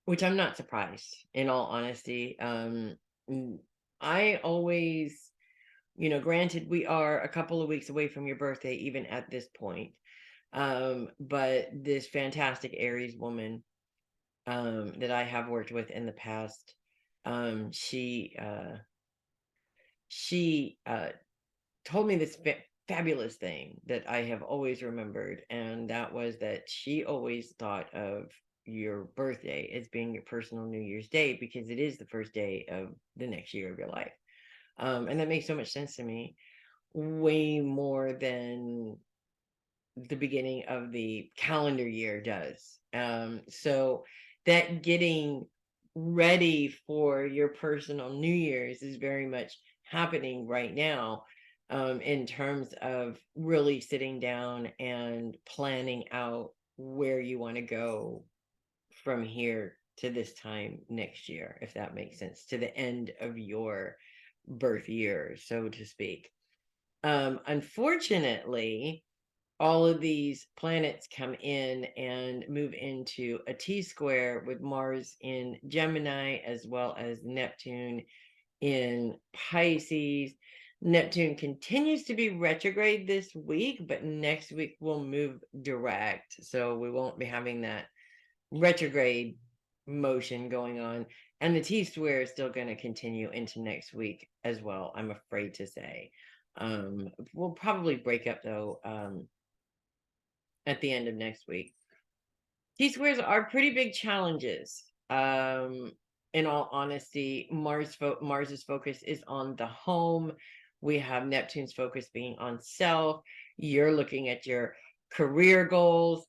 Which I'm not surprised, in all honesty. I always, granted, we are a couple of weeks away from your birthday, even at this point. But this fantastic Aries woman, that I have worked with in the past, she told me this fabulous thing that I have always remembered, and that was that she always thought of your birthday as being your personal New Year's Day, because it is the first day of the next year of your life. And that makes so much sense to me, way more than the beginning of the calendar year does. So that getting ready for your personal New Year's is very much happening right now, in terms of really sitting down and planning out where you want to go from here to this time next year, if that makes sense, to the end of your birth year, so to speak. Unfortunately, all of these planets come in and move into a T square with Mars in Gemini, as well as Neptune in Pisces. Neptune continues to be retrograde this week, but next week will move direct. So we won't be having that retrograde motion going on. And the T square is still going to continue into next week as well, I'm afraid to say. We'll probably break up though, at the end of next week. T squares are pretty big challenges. In all honesty, Mars's focus is on the home. We have Neptune's focus being on self. You're looking at your career goals.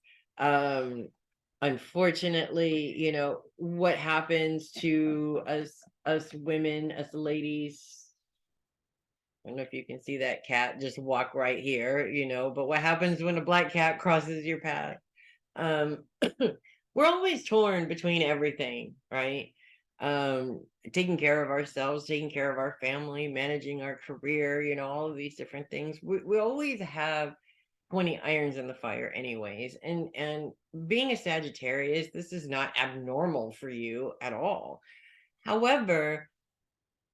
Unfortunately, what happens to us women, us ladies. I don't know if you can see that cat just walk right here, but what happens when a black cat crosses your path? Um, we're always torn between everything, right? Taking care of ourselves, taking care of our family, managing our career, all of these different things. We always have 20 irons in the fire anyways. And being a Sagittarius, this is not abnormal for you at all. However,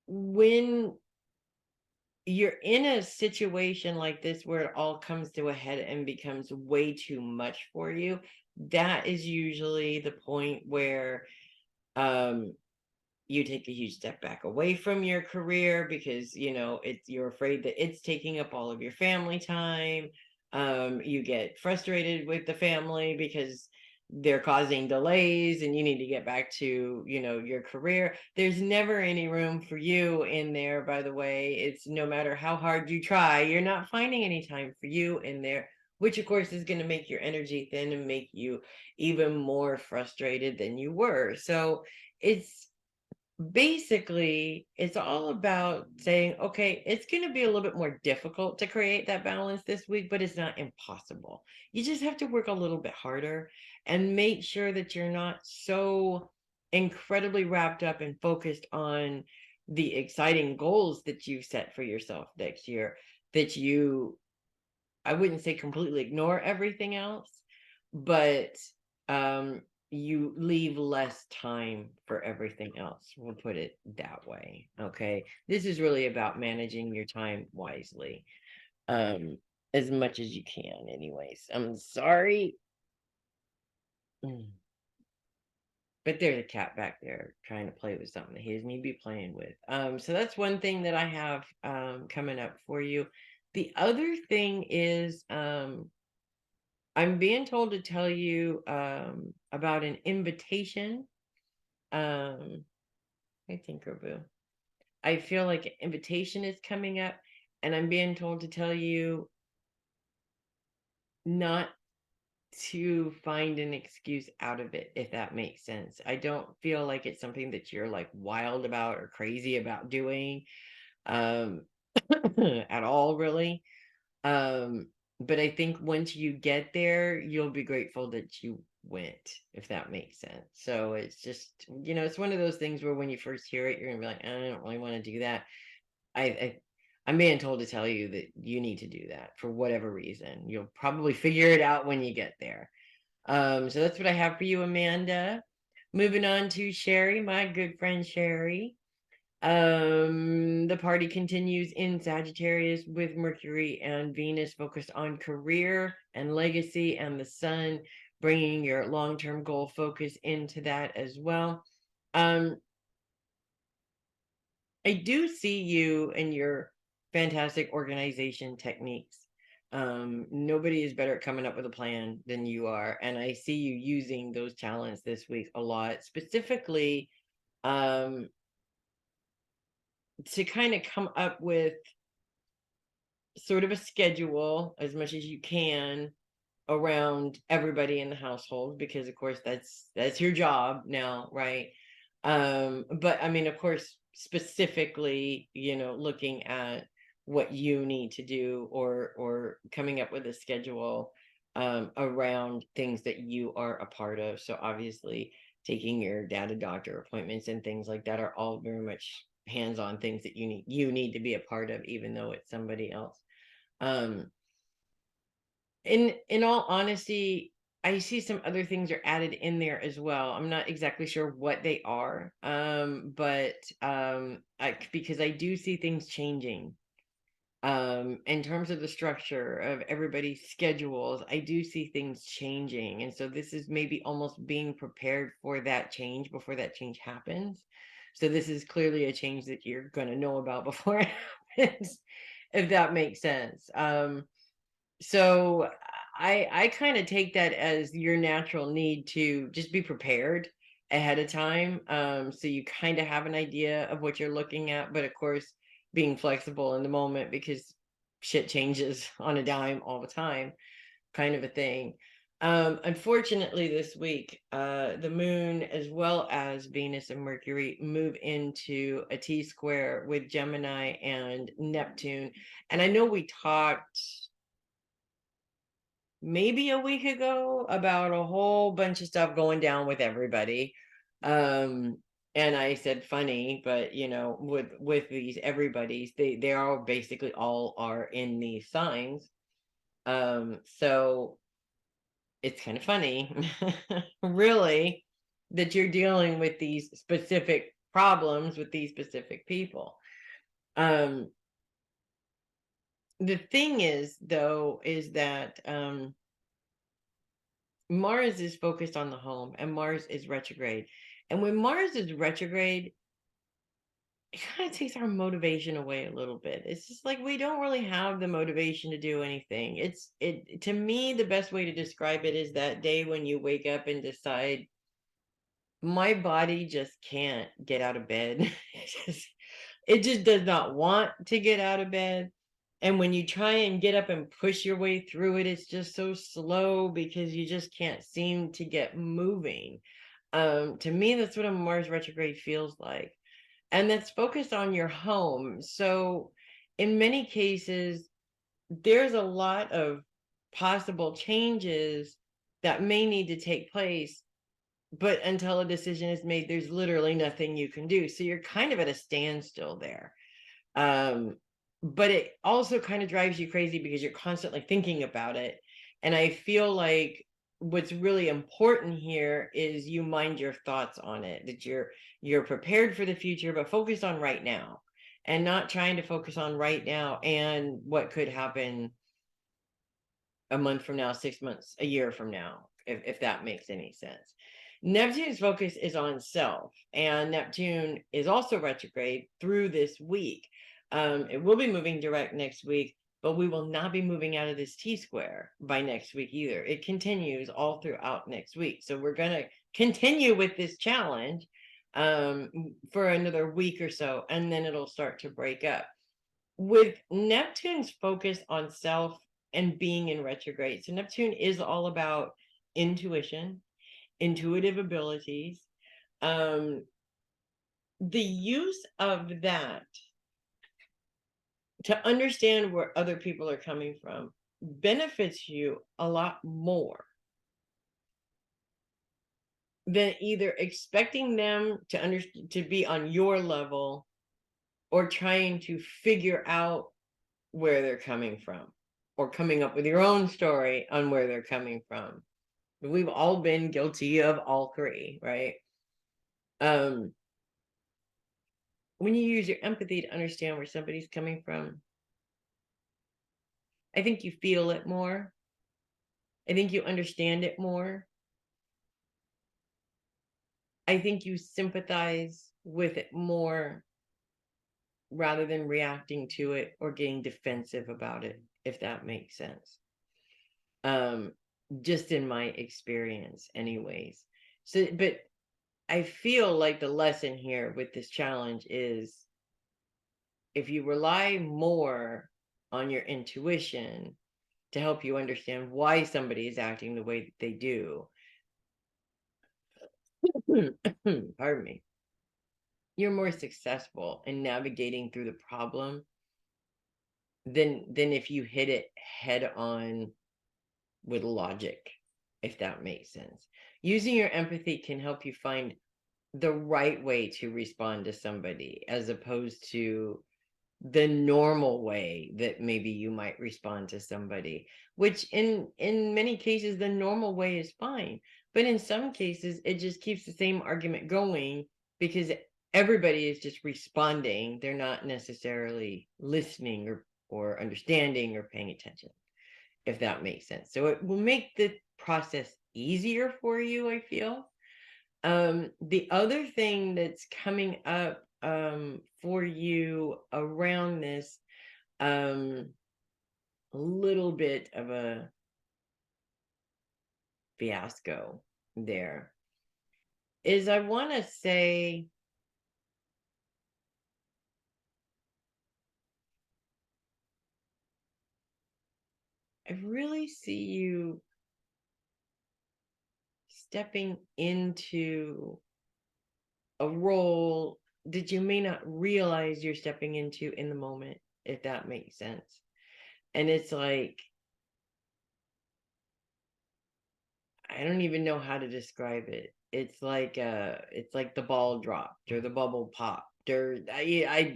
when you're in a situation like this where it all comes to a head and becomes way too much for you, that is usually the point where you take a huge step back away from your career because you're afraid that it's taking up all of your family time. You get frustrated with the family because they're causing delays and you need to get back to your career. There's never any room for you in there, by the way. It's no matter how hard you try, you're not finding any time for you in there, which of course is going to make your energy thin and make you even more frustrated than you were. So it's basically, it's all about saying, okay, it's going to be a little bit more difficult to create that balance this week, but it's not impossible. You just have to work a little bit harder and make sure that you're not so incredibly wrapped up and focused on the exciting goals that you've set for yourself next year that I wouldn't say completely ignore everything else, but you leave less time for everything else. We'll put it that way. Okay. This is really about managing your time wisely. As much as you can, anyways. I'm sorry. But there's a cat back there trying to play with something that he doesn't need to be playing with. So that's one thing that I have coming up for you. The other thing is I'm being told to tell you about an invitation. I think, Boo. I feel like an invitation is coming up, and I'm being told to tell you not to find an excuse out of it, if that makes sense. I don't feel like it's something that you're like wild about or crazy about doing at all, really. But I think once you get there, you'll be grateful that you went, if that makes sense. So it's just, it's one of those things where when you first hear it, you're gonna be like, I don't really want to do that. I'm being told to tell you that you need to do that for whatever reason. You'll probably figure it out when you get there. So that's what I have for you, Amanda. Moving on to Sheri, my good friend Sheri. The party continues in Sagittarius with Mercury and Venus focused on career and legacy, and the Sun bringing your long-term goal focus into that as well. I do see you and your fantastic organization techniques. Nobody is better at coming up with a plan than you are, and I see you using those talents this week a lot, specifically to kind of come up with sort of a schedule as much as you can around everybody in the household, because of course that's your job now, right? But I mean, of course, specifically, looking at what you need to do, or coming up with a schedule around things that you are a part of. So obviously taking your dad to doctor appointments and things like that are all very much hands-on things that you need to be a part of, even though it's somebody else. In all honesty, I see some other things are added in there as well. I'm not exactly sure what they are, but because I do see things changing in terms of the structure of everybody's schedules. I do see things changing, and so this is maybe almost being prepared for that change before that change happens. So this is clearly a change that you're going to know about before it happens, if that makes sense. So I kind of take that as your natural need to just be prepared ahead of time, so you kind of have an idea of what you're looking at, but of course being flexible in the moment, because shit changes on a dime all the time, kind of a thing. Unfortunately, this week, the moon as well as Venus and Mercury move into a T square with Gemini and Neptune. And I know we talked maybe a week ago about a whole bunch of stuff going down with everybody. And I said funny, but with these everybody's, they are basically all are in these signs. So it's kind of funny, really, that you're dealing with these specific problems with these specific people. The thing is, though, is that Mars is focused on the home, and Mars is retrograde. And when Mars is retrograde, it kind of takes our motivation away a little bit. It's just like we don't really have the motivation to do anything. It to me, the best way to describe it is that day when you wake up and decide, my body just can't get out of bed. It just does not want to get out of bed. And when you try and get up and push your way through it, it's just so slow because you just can't seem to get moving. To me, that's what a Mars retrograde feels like. And that's focused on your home. So in many cases, there's a lot of possible changes that may need to take place, but until a decision is made, there's literally nothing you can do. So you're kind of at a standstill there. But it also kind of drives you crazy because you're constantly thinking about it. And I feel like what's really important here is you mind your thoughts on it, that you're prepared for the future, but focused on right now, and not trying to focus on right now and what could happen a month from now, 6 months, a year from now, if that makes any sense. Neptune's focus is on self, and Neptune is also retrograde through this week. It will be moving direct next week, but we will not be moving out of this T square by next week either. It continues all throughout next week. So we're going to continue with this challenge for another week or so, and then it'll start to break up. With Neptune's focus on self and being in retrograde, so Neptune is all about intuition, intuitive abilities. The use of that to understand where other people are coming from benefits you a lot more than either expecting them to be on your level, or trying to figure out where they're coming from, or coming up with your own story on where they're coming from. We've all been guilty of all three, right? When you use your empathy to understand where somebody's coming from, I think you feel it more. I think you understand it more. I think you sympathize with it more, rather than reacting to it or getting defensive about it, if that makes sense. Just in my experience, anyways. So, but I feel like the lesson here with this challenge is, if you rely more on your intuition to help you understand why somebody is acting the way that they do, pardon me, you're more successful in navigating through the problem than if you hit it head on with logic, if that makes sense. Using your empathy can help you find the right way to respond to somebody as opposed to the normal way that maybe you might respond to somebody, which in many cases the normal way is fine, but in some cases it just keeps the same argument going because everybody is just responding. They're not necessarily listening or understanding or paying attention, if that makes sense. So it will make the process easier for you, I feel. The other thing that's coming up for you around this, a little bit of a fiasco there, is I want to say I really see you stepping into a role that you may not realize you're stepping into in the moment, if that makes sense. And it's like, I don't even know how to describe it. It's like the ball dropped or the bubble popped or I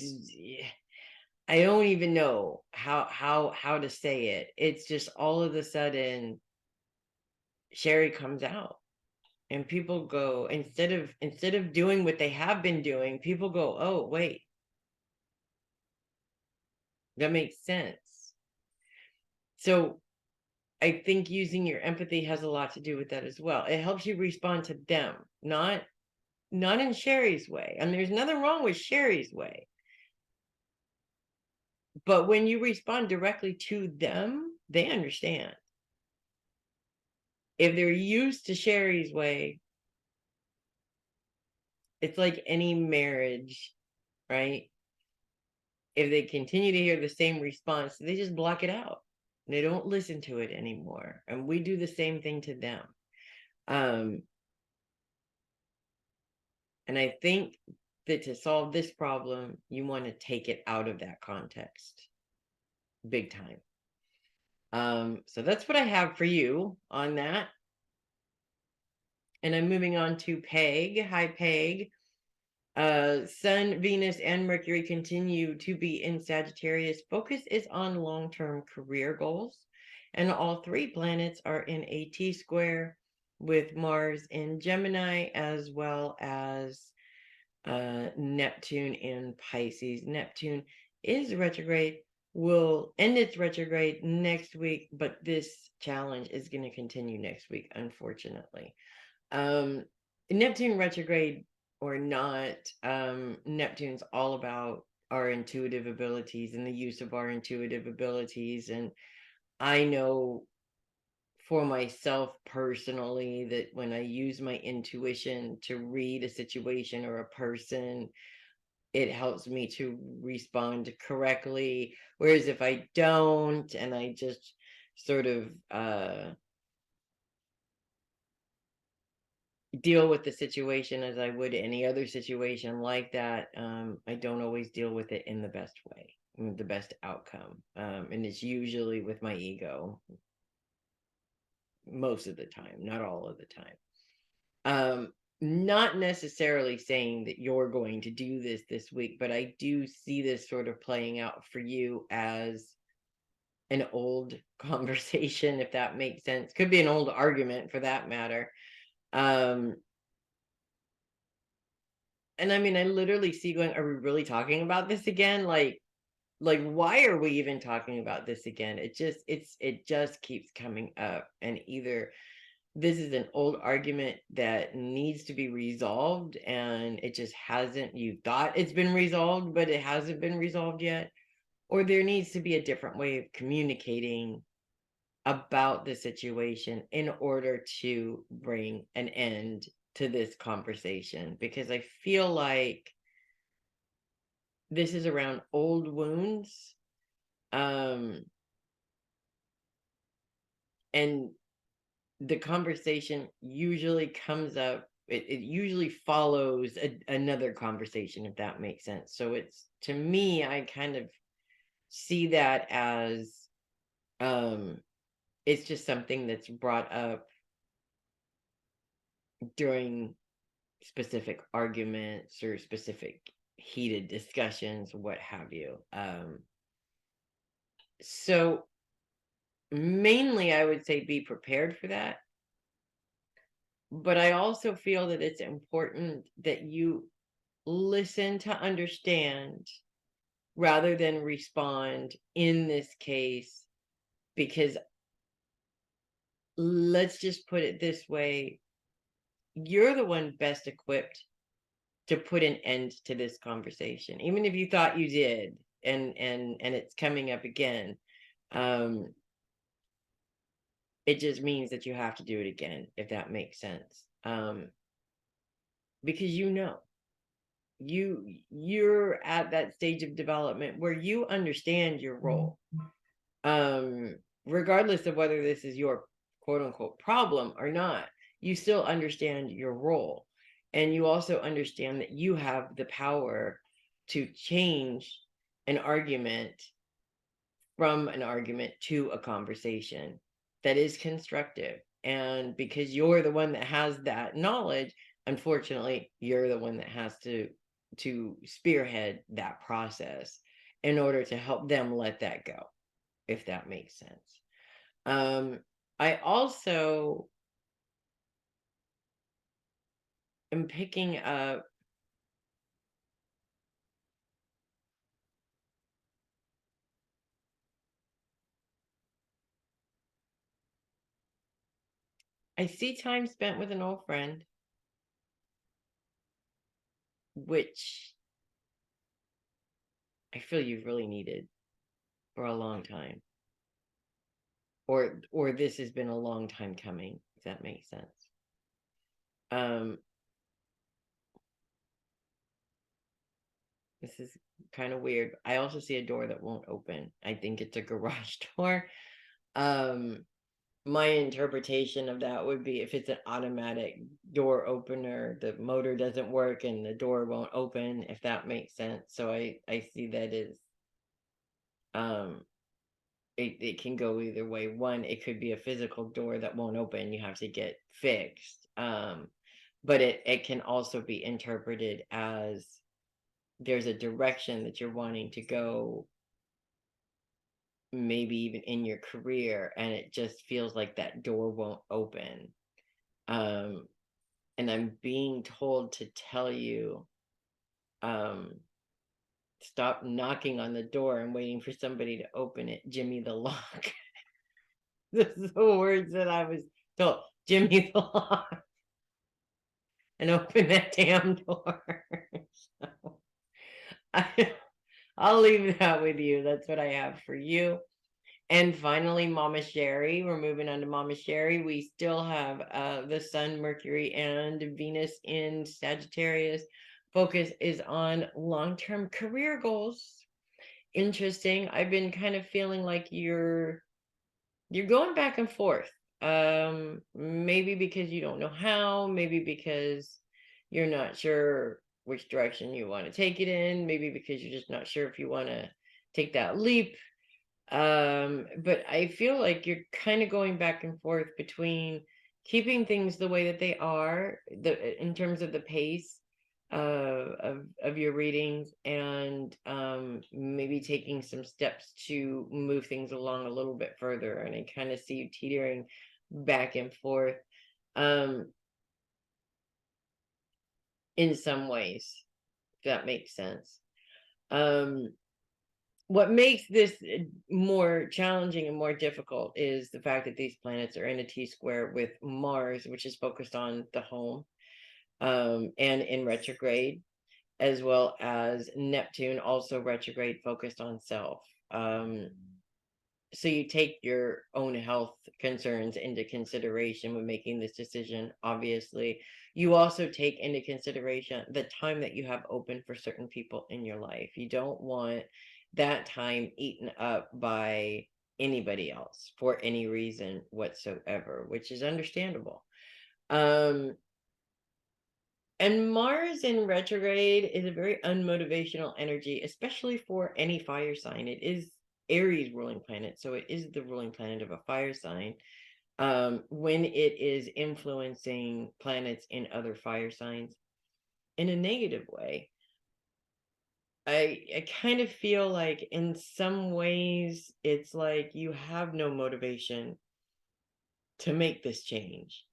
don't even know how to say it. It's just all of a sudden Sheri comes out and people go, instead of doing what they have been doing, people go, "Oh, wait. That makes sense." So I think using your empathy has a lot to do with that as well. It helps you respond to them, not in Sheri's way. And there's nothing wrong with Sheri's way. But when you respond directly to them, they understand. If they're used to Sheri's way, it's like any marriage, right? If they continue to hear the same response, they just block it out. They don't listen to it anymore. And we do the same thing to them. Um, and I think that to solve this problem, you want to take it out of that context big time. So that's what I have for you on that. And I'm moving on to Peg. Hi, Peg. Sun, Venus, and Mercury continue to be in Sagittarius. Focus is on long-term career goals. And all three planets are in a T-square with Mars in Gemini, as well as Neptune in Pisces. Neptune is retrograde, will end its retrograde next week, but this challenge is going to continue next week, unfortunately. Neptune retrograde or not, Neptune's all about our intuitive abilities and the use of our intuitive abilities. And I know for myself personally that when I use my intuition to read a situation or a person, it helps me to respond correctly. Whereas if I don't and I just sort of deal with the situation as I would any other situation like that, I don't always deal with it in the best way, the best outcome. And it's usually with my ego most of the time, not all of the time. Not necessarily saying that you're going to do this week, but I do see this sort of playing out for you as an old conversation, if that makes sense. Could be an old argument for that matter. And I mean, I literally see going, are we really talking about this again? Like why are we even talking about this again? It just keeps coming up. And either this is an old argument that needs to be resolved and it just hasn't, you thought it's been resolved, but it hasn't been resolved yet. Or there needs to be a different way of communicating about the situation in order to bring an end to this conversation. Because I feel like this is around old wounds. And the conversation usually comes up it usually follows another conversation, if that makes sense. So it's, to me, I kind of see that as it's just something that's brought up during specific arguments or specific heated discussions, what have you. So mainly I would say be prepared for that. But I also feel that it's important that you listen to understand rather than respond in this case, because let's just put it this way, you're the one best equipped to put an end to this conversation, even if you thought you did, and it's coming up again. It just means that you have to do it again, if that makes sense. Because you're at that stage of development where you understand your role, regardless of whether this is your quote unquote problem or not. You still understand your role, and you also understand that you have the power to change an argument from an argument to a conversation that is constructive. And because you're the one that has that knowledge, unfortunately, you're the one that has to spearhead that process in order to help them let that go, if that makes sense. I also am picking up, I see time spent with an old friend, which I feel you've really needed for a long time. Or this has been a long time coming, if that makes sense. This is kind of weird. I also see a door that won't open. I think it's a garage door. My interpretation of that would be if it's an automatic door opener, the motor doesn't work and the door won't open, if that makes sense. So I see that as it can go either way. One, it could be a physical door that won't open, you have to get fixed. But it can also be interpreted as there's a direction that you're wanting to go, maybe even in your career, and it just feels like that door won't open. And I'm being told to tell you, stop knocking on the door and waiting for somebody to open it. Jimmy the lock. Those are the words that I was told. Jimmy the lock. And open that damn door. So I'll leave that with you. That's what I have for you. And finally, Mama Sheri. We're moving on to Mama Sheri. We still have the Sun, Mercury, and Venus in Sagittarius. Focus is on long-term career goals. Interesting. I've been kind of feeling like you're going back and forth. Maybe because you don't know how, maybe because you're not sure which direction you want to take it in, maybe because you're just not sure if you want to take that leap. But I feel like you're kind of going back and forth between keeping things the way that they are, in terms of the pace of your readings, and maybe taking some steps to move things along a little bit further. And I kind of see you teetering back and forth in some ways, if that makes sense. What makes this more challenging and more difficult is the fact that these planets are in a T-square with Mars, which is focused on the home, and in retrograde, as well as Neptune, also retrograde, focused on self. So you take your own health concerns into consideration when making this decision. Obviously, you also take into consideration the time that you have open for certain people in your life. You don't want that time eaten up by anybody else for any reason whatsoever, which is understandable. And Mars in retrograde is a very unmotivational energy, especially for any fire sign. It is Aries ruling planet, so it is the ruling planet of a fire sign. When it is influencing planets in other fire signs in a negative way, I kind of feel like in some ways it's like you have no motivation to make this change.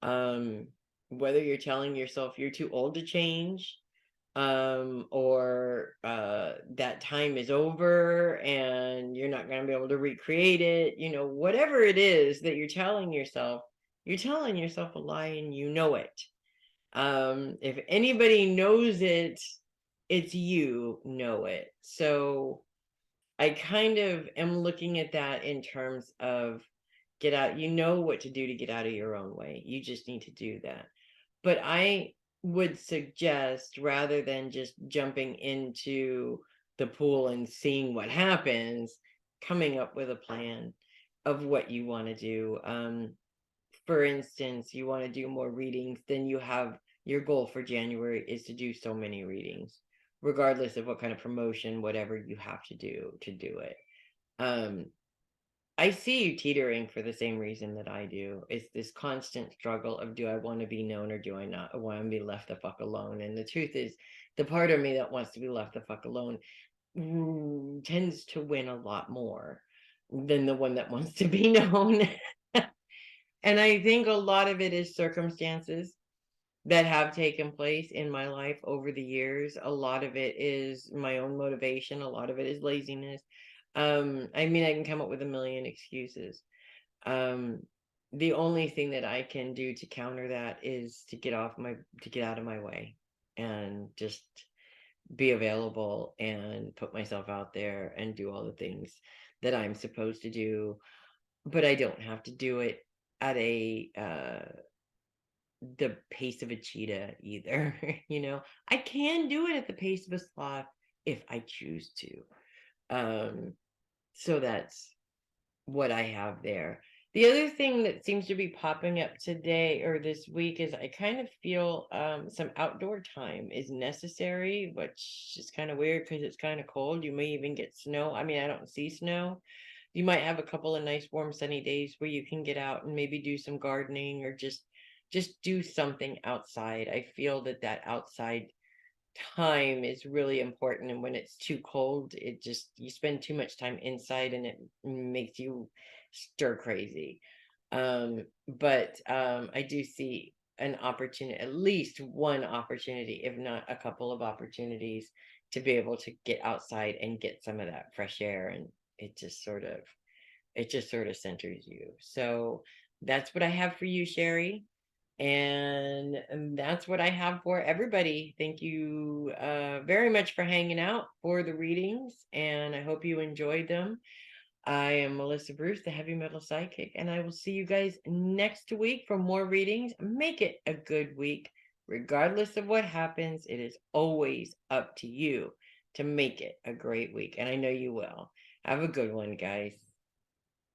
Um, Whether you're telling yourself you're too old to change, or that time is over and you're not going to be able to recreate it, whatever it is that you're telling yourself a lie and you know it. If anybody knows it, it's you know it. So I kind of am looking at that in terms of get out, you know what to do to get out of your own way. You just need to do that. But I would suggest rather than just jumping into the pool and seeing what happens, coming up with a plan of what you want to do. For instance, you want to do more readings, then you have your goal for January is to do so many readings, regardless of what kind of promotion, whatever you have to do it. Um, I see you teetering for the same reason that I do. It's this constant struggle of do I want to be known or do I not? I want to be left the fuck alone. And the truth is, the part of me that wants to be left the fuck alone tends to win a lot more than the one that wants to be known. And I think a lot of it is circumstances that have taken place in my life over the years. A lot of it is my own motivation. A lot of it is laziness. I mean, I can come up with a million excuses. Um, the only thing that I can do to counter that is to get out of my way and just be available and put myself out there and do all the things that I'm supposed to do. But I don't have to do it at the pace of a cheetah either. I can do it at the pace of a sloth if I choose to. So that's what I have there. The other thing that seems to be popping up today or this week is I kind of feel some outdoor time is necessary, which is kind of weird because it's kind of cold. You may even get snow. I mean, I don't see snow. You might have a couple of nice warm sunny days where you can get out and maybe do some gardening or just do something outside. I feel that outside time is really important, and when it's too cold, you spend too much time inside and it makes you stir crazy. But I do see an opportunity, at least one opportunity, if not a couple of opportunities, to be able to get outside and get some of that fresh air, and it just sort of centers you. So that's what I have for you, Sheri. And that's what I have for everybody. Thank you very much for hanging out for the readings, and I hope you enjoyed them. I am Melissa Bruce, the Heavy Metal Psychic, and I will see you guys next week for more readings. Make it a good week. Regardless of what happens, it is always up to you to make it a great week, and I know you will. Have a good one, guys.